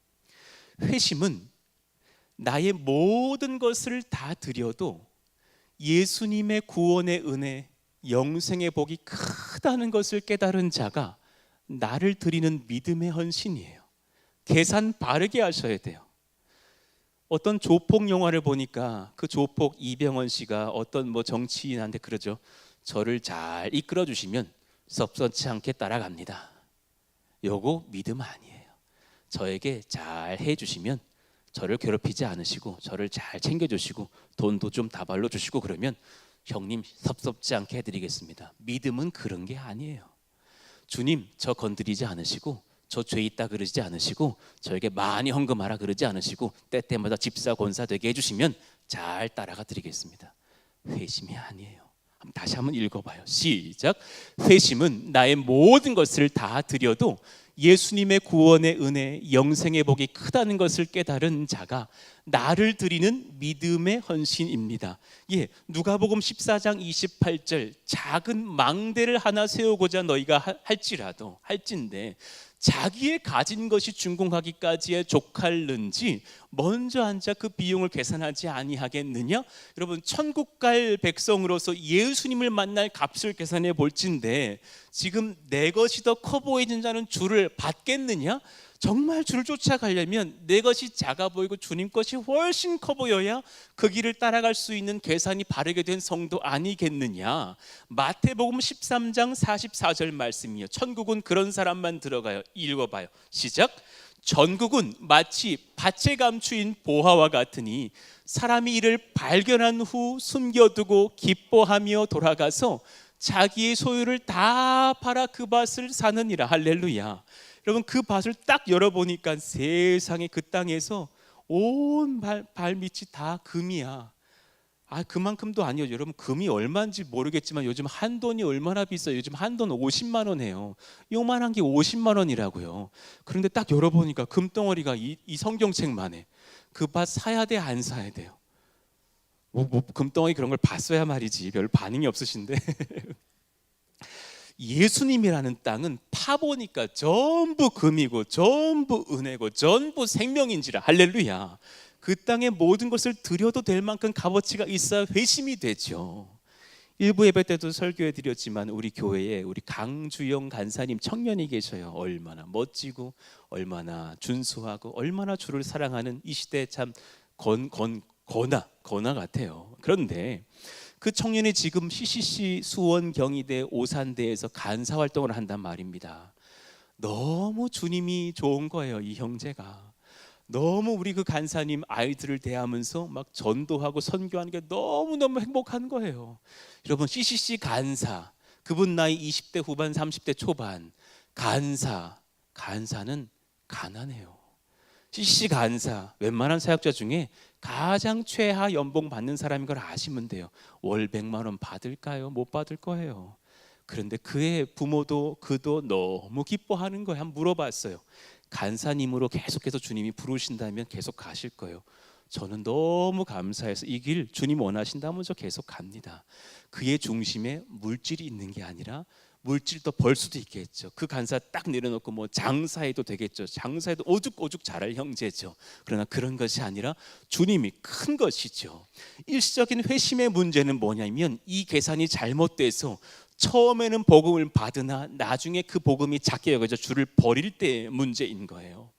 회심은 나의 모든 것을 다 드려도 예수님의 구원의 은혜, 영생의 복이 크다는 것을 깨달은 자가 나를 드리는 믿음의 헌신이에요. 계산 바르게 하셔야 돼요. 어떤 조폭 영화를 보니까 그 조폭 이병헌 씨가 어떤 정치인한테 그러죠. 저를 잘 이끌어 주시면 섭섭치 않게 따라갑니다. 요거 믿음 아니에요. 저에게 잘 해주시면 저를 괴롭히지 않으시고 저를 잘 챙겨주시고 돈도 좀 다발로 주시고 그러면 형님 섭섭지 않게 해드리겠습니다. 믿음은 그런 게 아니에요. 주님 저 건드리지 않으시고 저 죄 있다 그러지 않으시고 저에게 많이 헌금하라 그러지 않으시고 때때마다 집사 권사 되게 해주시면 잘 따라가 드리겠습니다. 회심이 아니에요. 다시 한번 읽어봐요. 시작. 회심은 나의 모든 것을 다 드려도 예수님의 구원의 은혜, 영생의 복이 크다는 것을 깨달은 자가 나를 드리는 믿음의 헌신입니다. 누가복음 14장 28절 작은 망대를 하나 세우고자 너희가 할진데 자기의 가진 것이 준공하기까지에 족할는지 먼저 앉아 그 비용을 계산하지 아니하겠느냐? 여러분 천국 갈 백성으로서 예수님을 만날 값을 계산해 볼진데 지금 내 것이 더 커 보이는 자는 주를 받겠느냐? 정말 주를 쫓아가려면 내 것이 작아 보이고 주님 것이 훨씬 커 보여야 그 길을 따라갈 수 있는 계산이 바르게 된 성도 아니겠느냐. 마태복음 13장 44절 말씀이요. 천국은 그런 사람만 들어가요. 읽어봐요. 시작. 전국은 마치 밭에 감추인 보화와 같으니 사람이 이를 발견한 후 숨겨두고 기뻐하며 돌아가서 자기의 소유를 다 팔아 그 밭을 사느니라. 할렐루야. 여러분 그 밭을 딱 열어보니까 세상에 그 땅에서 온 발밑이 다 금이야. 그만큼도 아니요. 여러분 금이 얼마인지 모르겠지만 요즘 한돈이 얼마나 비싸요. 요즘 한돈 50만 원 해요. 요만한 게 50만 원이라고요. 그런데 딱 열어보니까 금덩어리가 이 성경책만 해. 그 밭 사야 돼 안 사야 돼요? 금덩어리 그런 걸 봤어야 말이지. 별 반응이 없으신데 예수님이라는 땅은 파보니까 전부 금이고 전부 은혜고 전부 생명인지라. 할렐루야. 그 땅의 모든 것을 드려도 될 만큼 값어치가 있어야 회심이 되죠. 일부 예배 때도 설교해 드렸지만 우리 교회에 우리 강주영 간사님 청년이 계셔요. 얼마나 멋지고 얼마나 준수하고 얼마나 주를 사랑하는 이 시대 참 거나 같아요. 그런데 그 청년이 지금 CCC 수원 경희대 오산대에서 간사 활동을 한단 말입니다. 너무 주님이 좋은 거예요. 이 형제가 너무 우리 그 간사님 아이들을 대하면서 막 전도하고 선교하는 게 너무너무 행복한 거예요. 여러분 CCC 간사, 그분 나이 20대 후반 30대 초반. 간사는 가난해요. CCC 간사 웬만한 사역자 중에 가장 최하 연봉 받는 사람인 걸 아시면 돼요. 월 100만 원 받을까요? 못 받을 거예요. 그런데 그의 부모도 그도 너무 기뻐하는 거예요. 한번 물어봤어요. 간사님으로 계속해서 주님이 부르신다면 계속 가실 거예요. 저는 너무 감사해서 이 길 주님 원하신다면 저 계속 갑니다. 그의 중심에 물질이 있는 게 아니라 물질도 벌 수도 있겠죠. 그 간사 딱 내려놓고 장사해도 되겠죠. 장사해도 오죽오죽 잘할 형제죠. 그러나 그런 것이 아니라 주님이 큰 것이죠. 일시적인 회심의 문제는 뭐냐면 이 계산이 잘못돼서 처음에는 복음을 받으나 나중에 그 복음이 작게 여겨져 주를 버릴 때의 문제인 거예요.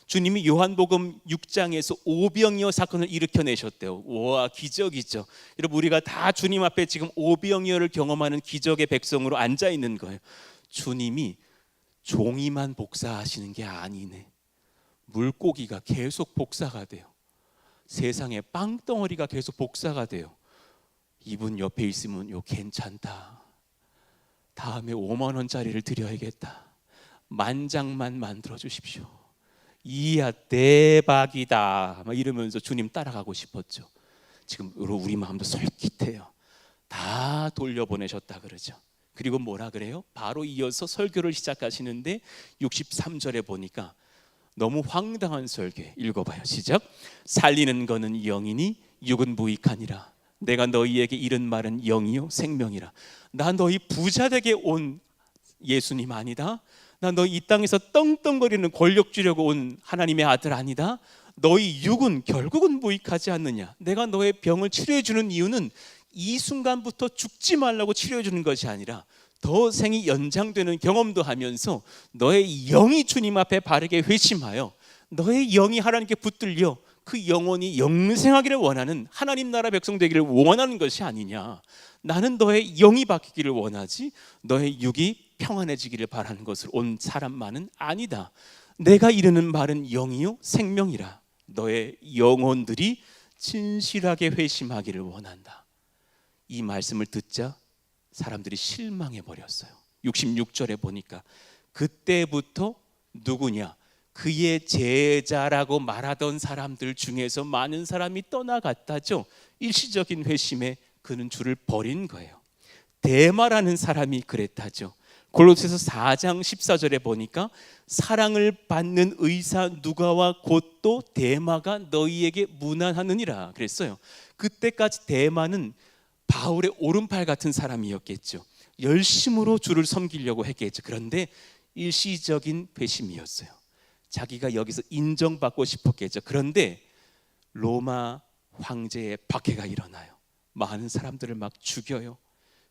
주님이 요한복음 6장에서 오병이어 사건을 일으켜내셨대요. 와, 기적이죠. 여러분 우리가 다 주님 앞에 지금 오병이어를 경험하는 기적의 백성으로 앉아 있는 거예요. 주님이 종이만 복사하시는 게 아니네. 물고기가 계속 복사가 돼요. 세상에 빵덩어리가 계속 복사가 돼요. 이분 옆에 있으면 요 괜찮다. 다음에 5만 원짜리를 드려야겠다. 10,000장만 만들어 주십시오. 이야 대박이다 막 이러면서 주님 따라가고 싶었죠. 지금 우리 마음도 솔깃해요. 다 돌려보내셨다 그러죠. 그리고 뭐라 그래요? 바로 이어서 설교를 시작하시는데 63절에 보니까 너무 황당한 설교 읽어봐요. 시작. 살리는 거는 영이니 육은 무익하니라. 내가 너희에게 이른 말은 영이요 생명이라. 나 너희 부자 되게 온 예수님 아니다. 나 너희 이 땅에서 떵떵거리는 권력 주려고 온 하나님의 아들 아니다. 너희 육은 결국은 무익하지 않느냐. 내가 너의 병을 치료해 주는 이유는 이 순간부터 죽지 말라고 치료해 주는 것이 아니라 더 생이 연장되는 경험도 하면서 너의 영이 주님 앞에 바르게 회심하여 너의 영이 하나님께 붙들려 그 영혼이 영생하기를 원하는 하나님 나라 백성 되기를 원하는 것이 아니냐. 나는 너의 영이 바뀌기를 원하지 너의 육이 평안해지기를 바라는 것을 온 사람만은 아니다. 내가 이르는 말은 영이요 생명이라. 너의 영혼들이 진실하게 회심하기를 원한다. 이 말씀을 듣자 사람들이 실망해 버렸어요. 66절에 보니까 그때부터 누구냐? 그의 제자라고 말하던 사람들 중에서 많은 사람이 떠나갔다죠. 일시적인 회심에 그는 주를 버린 거예요. 데마라는 사람이 그랬다죠. 골로새서 4장 14절에 보니까 사랑을 받는 의사 누가와 곧 또 데마가 너희에게 문안하느니라 그랬어요. 그때까지 데마는 바울의 오른팔 같은 사람이었겠죠. 열심으로 주를 섬기려고 했겠죠. 그런데 일시적인 회심이었어요. 자기가 여기서 인정받고 싶었겠죠. 그런데 로마 황제의 박해가 일어나요. 많은 사람들을 막 죽여요.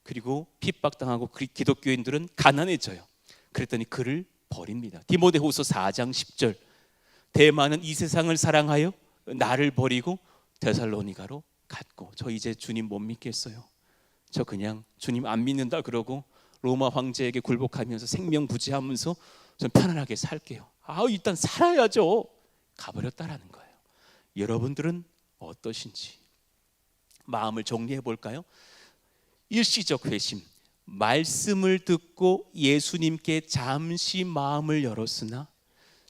그리고 핍박당하고 기독교인들은 가난해져요. 그랬더니 그를 버립니다. 디모데후서 4장 10절 데마는 이 세상을 사랑하여 나를 버리고 데살로니가로 갔고. 저 이제 주님 못 믿겠어요. 저 그냥 주님 안 믿는다 그러고 로마 황제에게 굴복하면서 생명 부지하면서 좀 편안하게 살게요. 일단 살아야죠. 가버렸다라는 거예요. 여러분들은 어떠신지 마음을 정리해 볼까요? 일시적 회심, 말씀을 듣고 예수님께 잠시 마음을 열었으나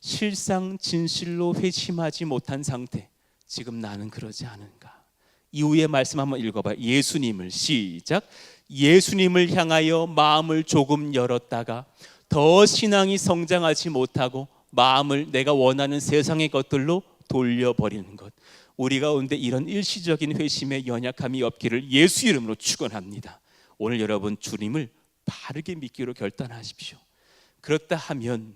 실상 진실로 회심하지 못한 상태. 지금 나는 그러지 않은가? 이후의 말씀 한번 읽어봐요. 예수님을 시작. 예수님을 향하여 마음을 조금 열었다가 더 신앙이 성장하지 못하고 마음을 내가 원하는 세상의 것들로 돌려버리는 것. 우리 가운데 이런 일시적인 회심의 연약함이 없기를 예수 이름으로 축원합니다. 오늘 여러분 주님을 바르게 믿기로 결단하십시오. 그렇다 하면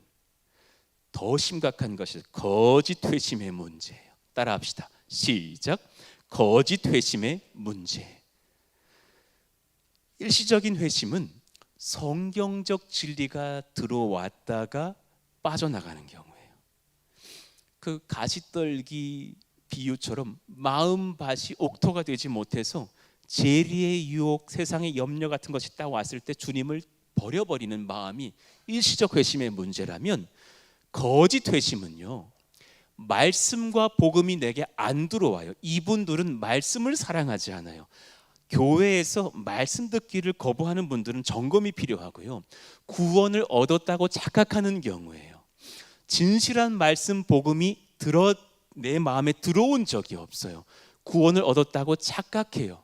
더 심각한 것이 거짓 회심의 문제예요. 따라합시다. 시작. 거짓 회심의 문제. 일시적인 회심은 성경적 진리가 들어왔다가 빠져나가는 경우예요. 그 가시떨기 비유처럼 마음밭이 옥토가 되지 못해서 재리의 유혹, 세상의 염려 같은 것이 딱 왔을 때 주님을 버려버리는 마음이 일시적 회심의 문제라면, 거짓 회심은요, 말씀과 복음이 내게 안 들어와요. 이분들은 말씀을 사랑하지 않아요. 교회에서 말씀 듣기를 거부하는 분들은 점검이 필요하고요, 구원을 얻었다고 착각하는 경우에요. 진실한 말씀 복음이 내 마음에 들어온 적이 없어요. 구원을 얻었다고 착각해요.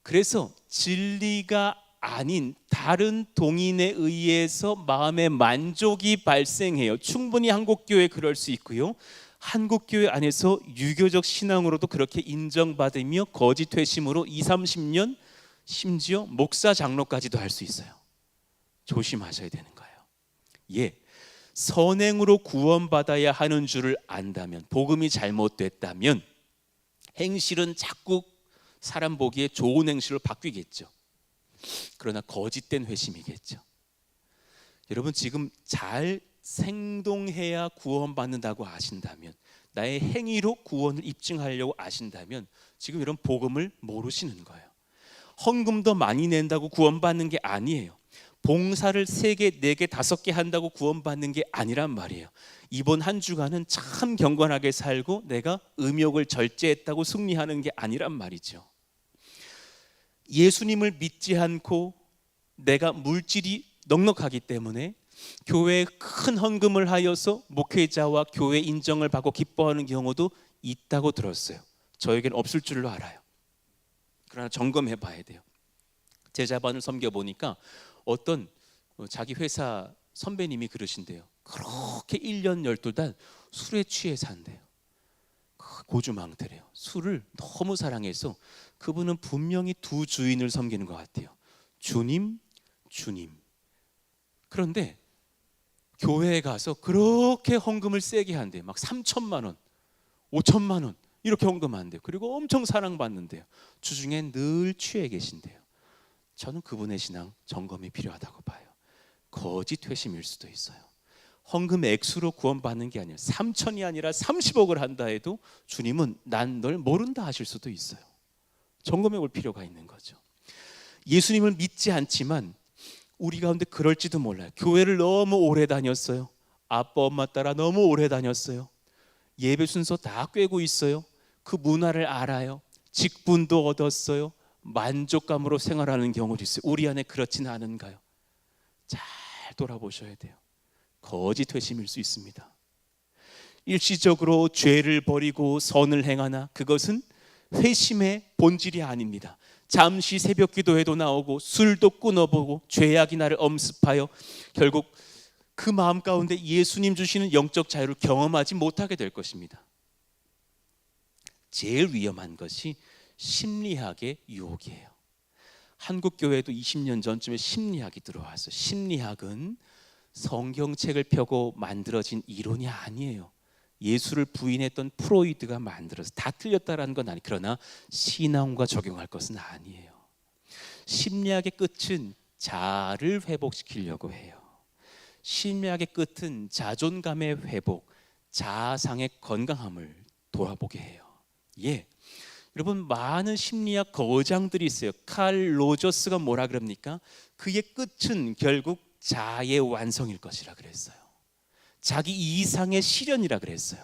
그래서 진리가 아닌 다른 동인에 의해서 마음의 만족이 발생해요. 충분히 한국교회 그럴 수 있고요, 한국교회 안에서 유교적 신앙으로도 그렇게 인정받으며 거짓 회심으로 20, 30년 심지어 목사 장로까지도 할 수 있어요. 조심하셔야 되는 거예요. 선행으로 구원받아야 하는 줄을 안다면, 복음이 잘못됐다면 행실은 자꾸 사람 보기에 좋은 행실로 바뀌겠죠. 그러나 거짓된 회심이겠죠. 여러분 지금 잘 생동해야 구원받는다고 아신다면, 나의 행위로 구원을 입증하려고 아신다면 지금 이런 복음을 모르시는 거예요. 헌금도 많이 낸다고 구원받는 게 아니에요. 봉사를 3개, 4개, 5개 한다고 구원받는 게 아니란 말이에요. 이번 한 주간은 참 경건하게 살고 내가 음욕을 절제했다고 승리하는 게 아니란 말이죠. 예수님을 믿지 않고 내가 물질이 넉넉하기 때문에 교회에 큰 헌금을 하여서 목회자와 교회 인정을 받고 기뻐하는 경우도 있다고 들었어요. 저에게는 없을 줄로 알아요. 그러나 점검해 봐야 돼요. 제자반을 섬겨보니까 어떤 자기 회사 선배님이 그러신대요. 그렇게 1년 12달 술에 취해 산대요. 고주망태래요. 술을 너무 사랑해서 그분은 분명히 두 주인을 섬기는 것 같아요. 주님, 주님. 그런데 교회에 가서 그렇게 헌금을 세게 한대요. 막 3천만 원, 5천만 원 이렇게 헌금한대요. 그리고 엄청 사랑받는데요. 주중엔 늘 취해 계신대요. 저는 그분의 신앙 점검이 필요하다고 봐요. 거짓 회심일 수도 있어요. 헌금 액수로 구원받는 게 아니라 3천이 아니라 30억을 한다 해도 주님은 난 널 모른다 하실 수도 있어요. 점검해 볼 필요가 있는 거죠. 예수님을 믿지 않지만 우리 가운데 그럴지도 몰라요. 교회를 너무 오래 다녔어요. 아빠 엄마 따라 너무 오래 다녔어요. 예배 순서 다 꿰고 있어요. 그 문화를 알아요. 직분도 얻었어요. 만족감으로 생활하는 경우도 있어요. 우리 안에 그렇지는 않은가요? 잘 돌아보셔야 돼요. 거짓 회심일 수 있습니다. 일시적으로 죄를 버리고 선을 행하나 그것은 회심의 본질이 아닙니다. 잠시 새벽 기도회도 나오고 술도 끊어보고 죄악이 나를 엄습하여 결국 그 마음 가운데 예수님 주시는 영적 자유를 경험하지 못하게 될 것입니다. 제일 위험한 것이 심리학의 유혹이에요. 한국 교회도 20년 전쯤에 심리학이 들어와서, 심리학은 성경책을 펴고 만들어진 이론이 아니에요. 예수를 부인했던 프로이드가 만들어서 다 틀렸다라는 건 아니, 그러나 신앙과 적용할 것은 아니에요. 심리학의 끝은 자아를 회복시키려고 해요. 심리학의 끝은 자존감의 회복, 자아상의 건강함을 돌아보게 해요. 여러분, 많은 심리학 거장들이 있어요. 칼 로저스가 뭐라 그럽니까? 그의 끝은 결국 자아의 완성일 것이라 그랬어요. 자기 이상의 실현이라 그랬어요.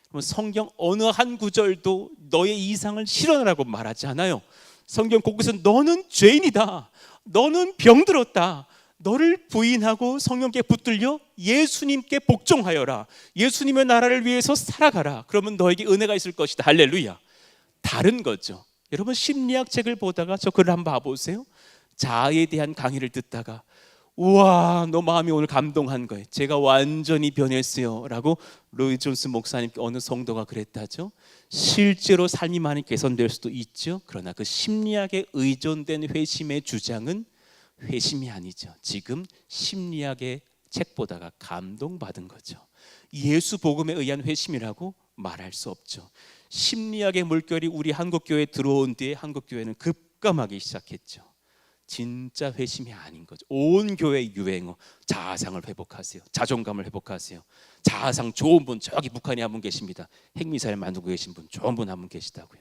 그럼 성경 어느 한 구절도 너의 이상을 실현하라고 말하지 않아요. 성경 곳곳에서 너는 죄인이다, 너는 병들었다, 너를 부인하고 성령께 붙들려 예수님께 복종하여라, 예수님의 나라를 위해서 살아가라. 그러면 너에게 은혜가 있을 것이다. 할렐루야. 다른 거죠. 여러분, 심리학 책을 보다가 저 글을 한번 봐보세요. 자아에 대한 강의를 듣다가 우와, 너 마음이 오늘 감동한 거예요. 제가 완전히 변했어요 라고 로이 존스 목사님께 어느 성도가 그랬다죠. 실제로 삶이 많이 개선될 수도 있죠. 그러나 그 심리학에 의존된 회심의 주장은 회심이 아니죠. 지금 심리학의 책 보다가 감동받은 거죠. 예수 복음에 의한 회심이라고 말할 수 없죠. 심리학의 물결이 우리 한국교회에 들어온 뒤에 한국교회는 급감하기 시작했죠. 진짜 회심이 아닌 거죠. 온 교회 유행어, 자아상을 회복하세요, 자존감을 회복하세요. 자아상 좋은 분, 저기 북한에 한 분 계십니다. 핵미사일 만들고 계신 분, 좋은 분 한 분 계시다고요.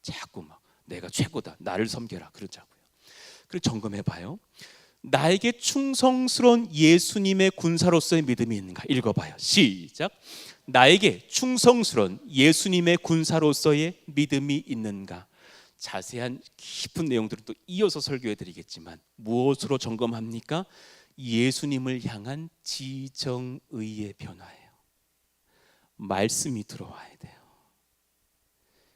자꾸 막 내가 최고다, 나를 섬겨라 그러자고요. 그리고 점검해봐요. 나에게 충성스러운 예수님의 군사로서의 믿음이 있는가? 읽어봐요. 시작. 나에게 충성스러운 예수님의 군사로서의 믿음이 있는가? 자세한 깊은 내용들은 또 이어서 설교해 드리겠지만 무엇으로 점검합니까? 예수님을 향한 지정의의 변화예요. 말씀이 들어와야 돼요.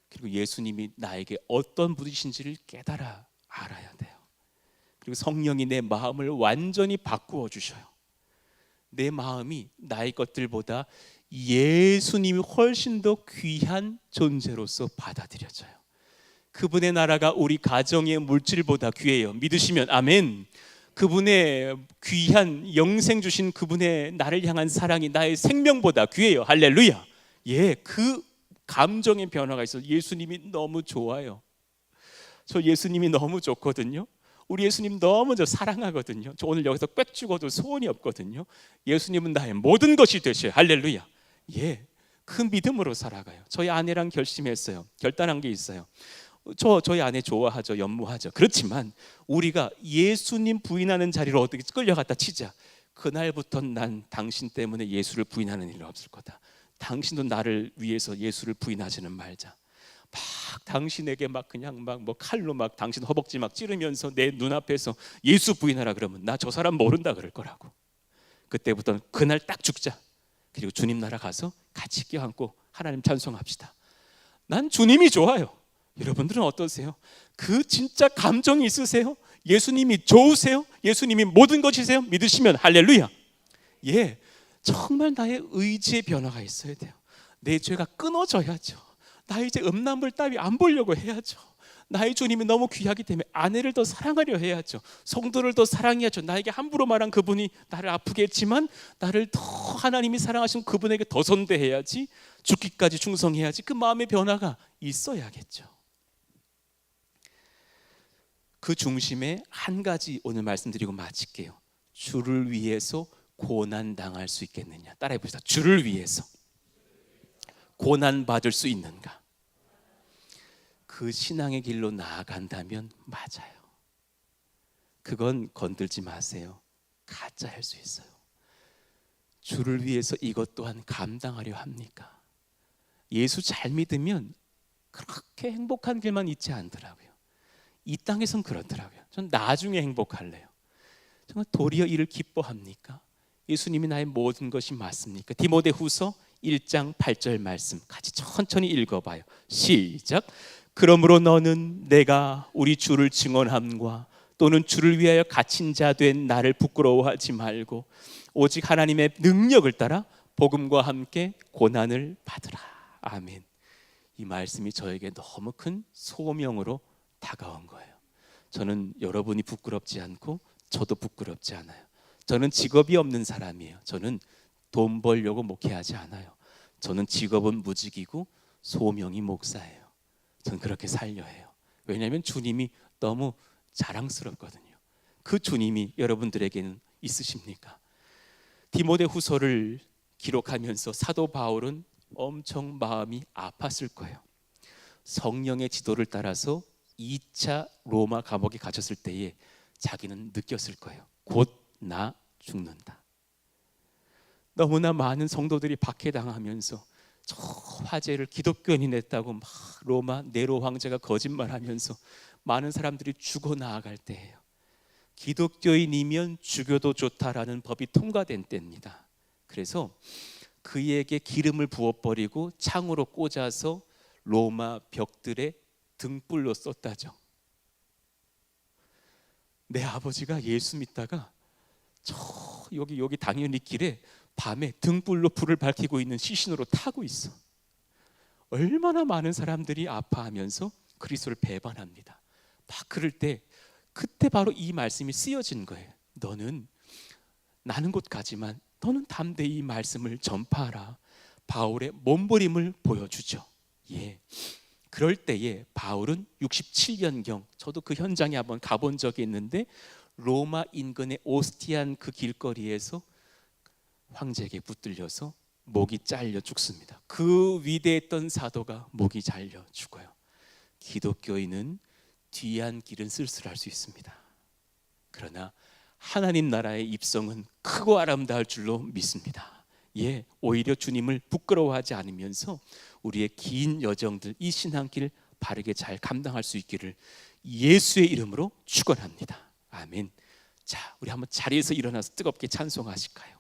그리고 예수님이 나에게 어떤 분이신지를 깨달아 알아야 돼요. 그리고 성령이 내 마음을 완전히 바꾸어 주셔요. 내 마음이 나의 것들보다 예수님이 훨씬 더 귀한 존재로서 받아들여져요. 그분의 나라가 우리 가정의 물질보다 귀해요. 믿으시면 아멘. 그분의 귀한 영생 주신 그분의 나를 향한 사랑이 나의 생명보다 귀해요. 할렐루야. 그 감정의 변화가 있어서 예수님이 너무 좋아요. 저 예수님이 너무 좋거든요. 우리 예수님 너무 저 사랑하거든요. 저 오늘 여기서 꽥 죽어도 소원이 없거든요. 예수님은 나의 모든 것이 되셔요. 할렐루야. 그 믿음으로 살아가요. 저희 아내랑 결심했어요. 결단한 게 있어요. 저희 아내 좋아하죠, 연모하죠. 그렇지만 우리가 예수님 부인하는 자리로 어떻게 끌려갔다 치자. 그날부터 난 당신 때문에 예수를 부인하는 일은 없을 거다. 당신도 나를 위해서 예수를 부인하지는 말자. 막 당신에게 막 그냥 막 뭐 칼로 막 당신 허벅지 막 찌르면서 내 눈앞에서 예수 부인하라 그러면 나 저 사람 모른다 그럴 거라고. 그때부터는 그날 딱 죽자. 그리고 주님 나라 가서 같이 껴안고 하나님 찬송합시다. 난 주님이 좋아요. 여러분들은 어떠세요? 그 진짜 감정이 있으세요? 예수님이 좋으세요? 예수님이 모든 것이세요? 믿으시면 할렐루야. 정말 나의 의지의 변화가 있어야 돼요. 내 죄가 끊어져야죠. 나 이제 음란물 따위 안 보려고 해야죠. 나의 주님이 너무 귀하기 때문에 아내를 더 사랑하려 해야죠. 성도를 더 사랑해야죠. 나에게 함부로 말한 그분이 나를 아프게 했지만 나를 더 하나님이 사랑하신 그분에게 더 선대해야지, 죽기까지 충성해야지. 그 마음의 변화가 있어야겠죠. 그 중심에 한 가지 오늘 말씀드리고 마칠게요. 주를 위해서 고난 당할 수 있겠느냐. 따라해 봅시다. 주를 위해서 고난 받을 수 있는가? 그 신앙의 길로 나아간다면 맞아요. 그건 건들지 마세요. 가짜 할 수 있어요. 주를 위해서 이것 또한 감당하려 합니까? 예수 잘 믿으면 그렇게 행복한 길만 있지 않더라고요. 이 땅에선 그렇더라고요. 전 나중에 행복할래요. 정말 도리어 이를 기뻐합니까? 예수님이 나의 모든 것이 맞습니까? 디모데후서 1장 8절 말씀 같이 천천히 읽어봐요. 시작. 그러므로 너는 내가 우리 주를 증언함과 또는 주를 위하여 갇힌 자 된 나를 부끄러워하지 말고 오직 하나님의 능력을 따라 복음과 함께 고난을 받으라. 아멘. 이 말씀이 저에게 너무 큰 소명으로 다가온 거예요. 저는 여러분이 부끄럽지 않고 저도 부끄럽지 않아요. 저는 직업이 없는 사람이에요. 저는 돈 벌려고 목회하지 않아요. 저는 직업은 무직이고 소명이 목사예요. 저는 그렇게 살려 해요. 왜냐하면 주님이 너무 자랑스럽거든요. 그 주님이 여러분들에게는 있으십니까? 디모데후서를 기록하면서 사도 바울은 엄청 마음이 아팠을 거예요. 성령의 지도를 따라서 2차 로마 감옥에 갇혔을 때에 자기는 느꼈을 거예요. 곧 나 죽는다. 너무나 많은 성도들이 박해당하면서 저 화제를 기독교인이 냈다고 막 로마 네로 황제가 거짓말하면서 많은 사람들이 죽어 나아갈 때예요. 기독교인이면 죽여도 좋다라는 법이 통과된 때입니다. 그래서 그에게 기름을 부어버리고 창으로 꽂아서 로마 벽들에 등불로 썼다죠. 내 아버지가 예수 믿다가 저 여기 당연히 길에 밤에 등불로 불을 밝히고 있는 시신으로 타고 있어. 얼마나 많은 사람들이 아파하면서 그리스도를 배반합니다. 막 그럴 때 그때 바로 이 말씀이 쓰여진 거예요. 나는 곧 가지만 너는 담대히 이 말씀을 전파하라. 바울의 몸부림을 보여주죠. 예. 그럴 때에 바울은 67년경, 저도 그 현장에 한번 가본 적이 있는데 로마 인근의 오스티안 그 길거리에서 황제에게 붙들려서 목이 잘려 죽습니다. 그 위대했던 사도가 목이 잘려 죽어요. 기독교인은 뒤안 길은 쓸쓸할 수 있습니다. 그러나 하나님 나라의 입성은 크고 아름다울 줄로 믿습니다. 예, 오히려 주님을 부끄러워하지 않으면서 우리의 긴 여정들, 이 신앙길 바르게 잘 감당할 수 있기를 예수의 이름으로 축원합니다. 아멘. 자, 우리 한번 자리에서 일어나서 뜨겁게 찬송하실까요?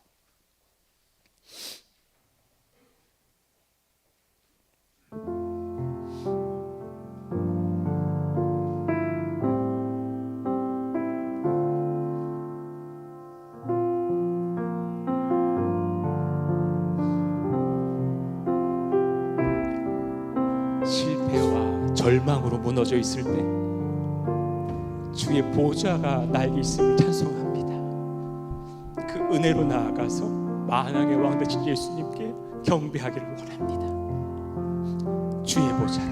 실패와 절망으로 무너져 있을 때 주의 보좌가 나에게 있음을 찬송합니다. 그 은혜로 나아가서 만왕의 왕 되신 예수님께 경배하기를 원합니다. 주의 보좌로,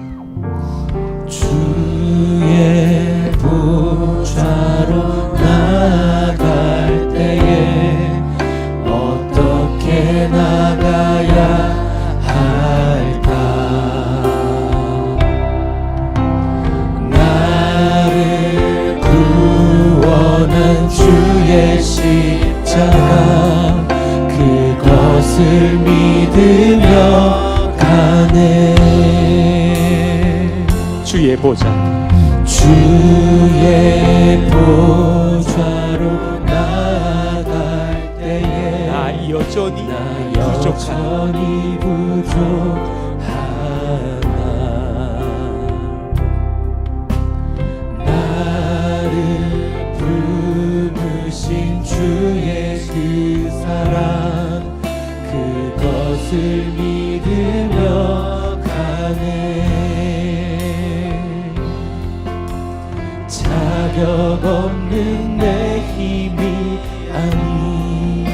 주의 보좌로 나아갈 때에 어떻게 나가야 할까? 나를 구원한 주의 십자가, 그것을 믿으며 가네. 주의 보좌, 주의 보좌로 나아갈 때에 나 여전히 부족하나. 나를 부르신 주의 그 사랑, 그것을 믿으며 가네. 자격 없는 내 힘이 아닌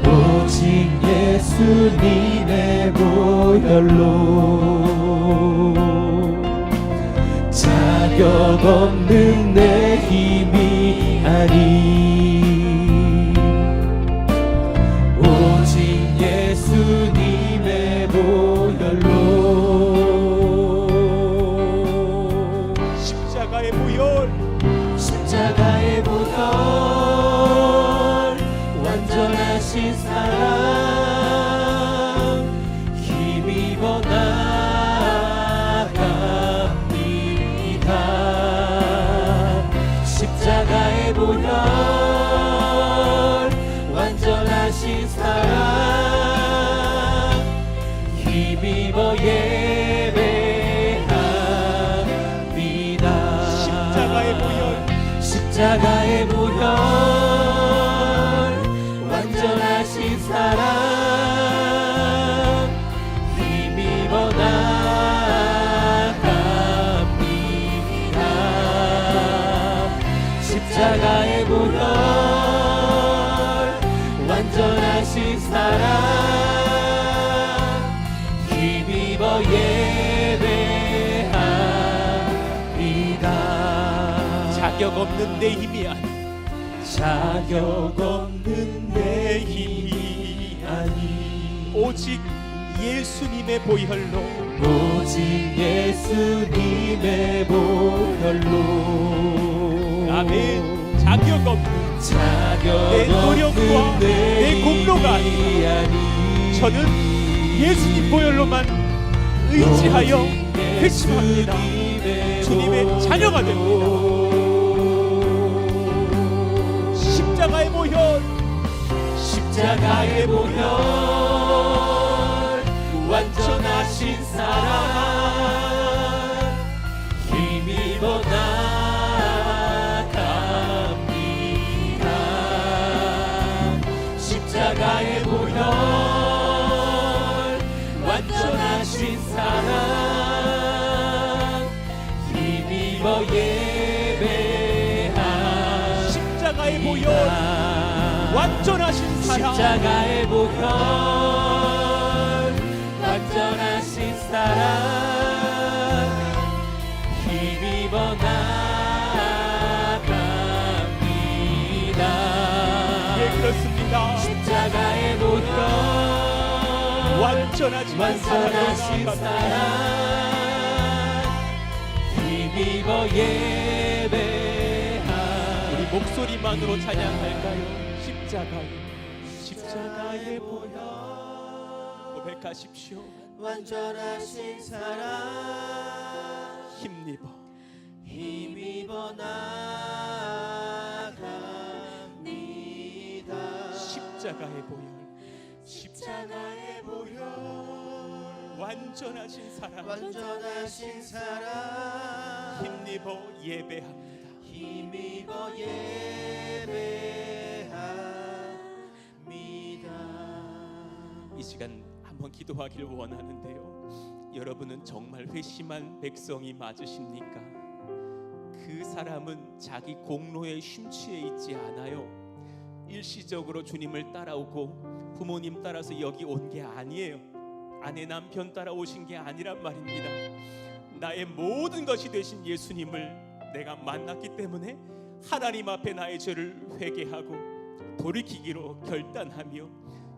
오직 예수님의 보혈로 자격 없는 내 힘이 아닌 오직 예수님의 보혈로 십자가의 보혈 십자가의 보혈 완전하신 사랑 힘입어 나갑니다 십자가의 보혈 완전하신 사랑 힘입어 예배합니다 십자가의 보혈 십자가의 보혈 완전하신 사랑 힘입어 나갑니다 십자가의 보혈 완전하신 사랑 힘입어 예배합니다 자격 없는 내 힘이 아닌 자격 없는 내 힘이 아닌 오직 예수님의 보혈로 오직 예수님의 보혈로 아멘 자격 없는 자격 내 노력과 없는 내 공로가 힘이 아닌 저는 예수님 보혈로만 의지하여 회심합니다 주님의 자녀가 됩니다 십자가의 보혈 십자가의 보혈 완전하신 사랑 힘입어 나갑니다 십자가의 보혈 완전하신 사랑 힘입어 예배합니다 십자가의 보혈 완전하신 사랑 십자가의 보혈 완전하신 사랑 힘입어 나갑니다 예 그렇습니다 십자가의 보혈 완전하신 완전하신 사랑 사랑 힘입어 예배합니다 우리 목소리만으로 찬양할까요 십자가의 보혈 고백하십시오 완전하신 사랑 힘입어 나갑니다 십자가의 보혈 십자가의 보혈 완전하신 사랑 완전하신 사랑 힘입어 예배합니다 힘입어 예배합니다 이 시간 한번 기도하길 원하는데요 여러분은 정말 회심한 백성이 맞으십니까? 그 사람은 자기 공로에 심취해 있지 않아요 일시적으로 주님을 따라오고 부모님 따라서 여기 온 게 아니에요 아내 남편 따라오신 게 아니란 말입니다 나의 모든 것이 되신 예수님을 내가 만났기 때문에 하나님 앞에 나의 죄를 회개하고 돌이키기로 결단하며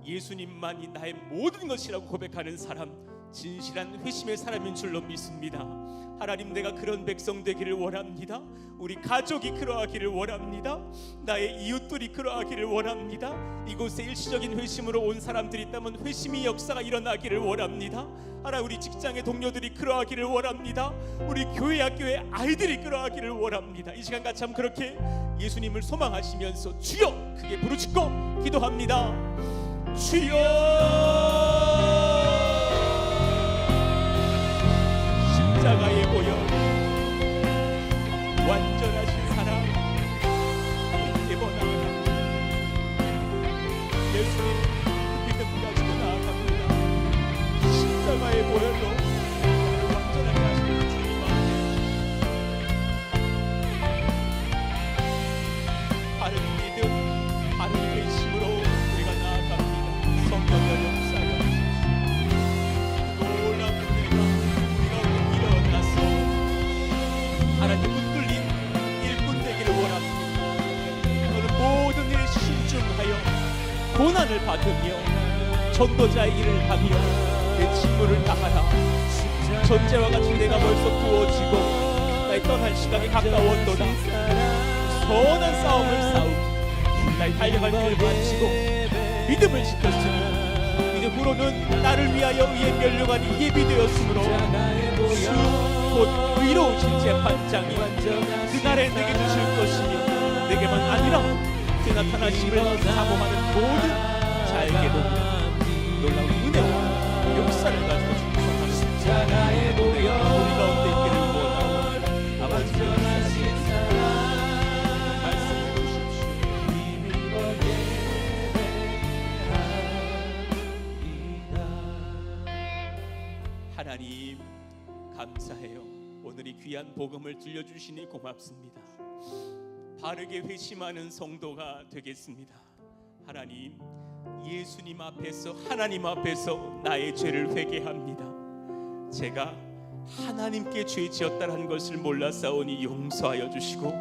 예수님만이 나의 모든 것이라고 고백하는 사람 진실한 회심의 사람인 줄로 믿습니다 하나님 내가 그런 백성 되기를 원합니다 우리 가족이 그러하기를 원합니다 나의 이웃들이 그러하기를 원합니다 이곳에 일시적인 회심으로 온 사람들이 있다면 회심의 역사가 일어나기를 원합니다 하나님 우리 직장의 동료들이 그러하기를 원합니다 우리 교회 학교의 아이들이 그러하기를 원합니다 이 시간 같이 한번 그렇게 예수님을 소망하시면서 주여 크게 부르짖고 기도합니다 주여 십자가의 보혈 완전하신 사랑 힘입어 나아갑니다 예수님 믿음 가지고 나아갑니다 십자가의 보혈로 나를 완전하게 하시는 주님 앞에 받으며 전도자의 일을 하며 내 직무를 다하라. 전제와 같이 내가 벌써 구워지고 나의 떠날 시간이 가까웠도다. 선한 싸움을 싸우고 나의 달려갈 길을 마치고 믿음을 지켰으니 이제 후로는 나를 위하여 의의 면류관이 예비되었으므로 주 곧 의로우신 재판장이 그날에 내게 주실 것이니 내게만 아니라 그 나타나심을 사모하는 모든 자에게도 놀라운 은혜와 역사를 가지고 충성하는 노래가 우리 가운데 있기를 원하오니 아버지의 말씀해 주십시오. 하나님 감사해요. 오늘 이 귀한 복음을 들려주시니 고맙습니다. 바르게 회심하는 성도가 되겠습니다. 하나님, 예수님 앞에서 하나님 앞에서 나의 죄를 회개합니다. 제가 하나님께 죄 지었다는 것을 몰랐사오니 용서하여 주시고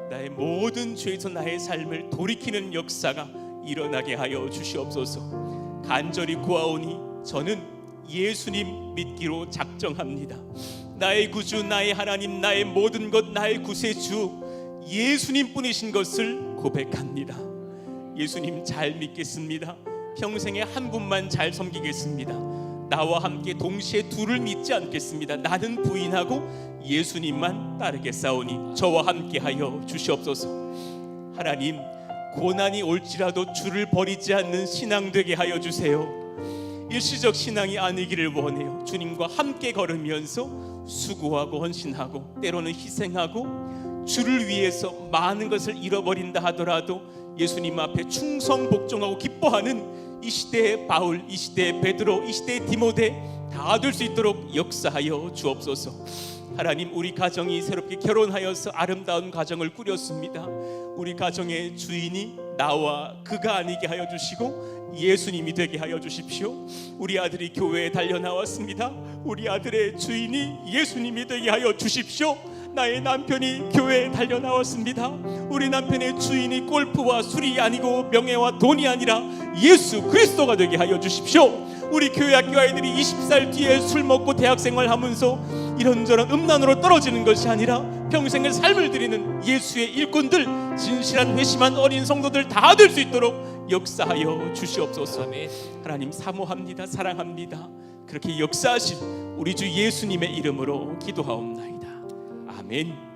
나의 모든 죄에서 나의 삶을 돌이키는 역사가 일어나게 하여 주시옵소서. 간절히 구하오니 저는 예수님 믿기로 작정합니다. 나의 구주, 나의 하나님, 나의 모든 것, 나의 구세주 예수님 뿐이신 것을 고백합니다. 예수님 잘 믿겠습니다. 평생에 한 분만 잘 섬기겠습니다. 나와 함께 동시에 둘을 믿지 않겠습니다. 나는 부인하고 예수님만 따르겠사오니 저와 함께 하여 주시옵소서. 하나님, 고난이 올지라도 주를 버리지 않는 신앙 되게 하여 주세요. 일시적 신앙이 아니기를 원해요. 주님과 함께 걸으면서 수고하고 헌신하고 때로는 희생하고 주를 위해서 많은 것을 잃어버린다 하더라도 예수님 앞에 충성 복종하고 기뻐하는 이 시대의 바울, 이 시대의 베드로, 이 시대의 디모데 다 될 수 있도록 역사하여 주옵소서. 하나님, 우리 가정이 새롭게 결혼하여서 아름다운 가정을 꾸렸습니다. 우리 가정의 주인이 나와 그가 아니게 하여 주시고 예수님이 되게 하여 주십시오. 우리 아들이 교회에 달려나왔습니다. 우리 아들의 주인이 예수님이 되게 하여 주십시오. 나의 남편이 교회에 달려나왔습니다. 우리 남편의 주인이 골프와 술이 아니고 명예와 돈이 아니라 예수 그리스도가 되게 하여 주십시오. 우리 교회 학교 아이들이 20살 뒤에 술 먹고 대학생활 하면서 이런저런 음란으로 떨어지는 것이 아니라 평생을 삶을 드리는 예수의 일꾼들, 진실한 회심한 어린 성도들 다 될 수 있도록 역사하여 주시옵소서. 아멘. 하나님 사모합니다. 사랑합니다. 그렇게 역사하실 우리 주 예수님의 이름으로 기도하옵나이다. 아멘.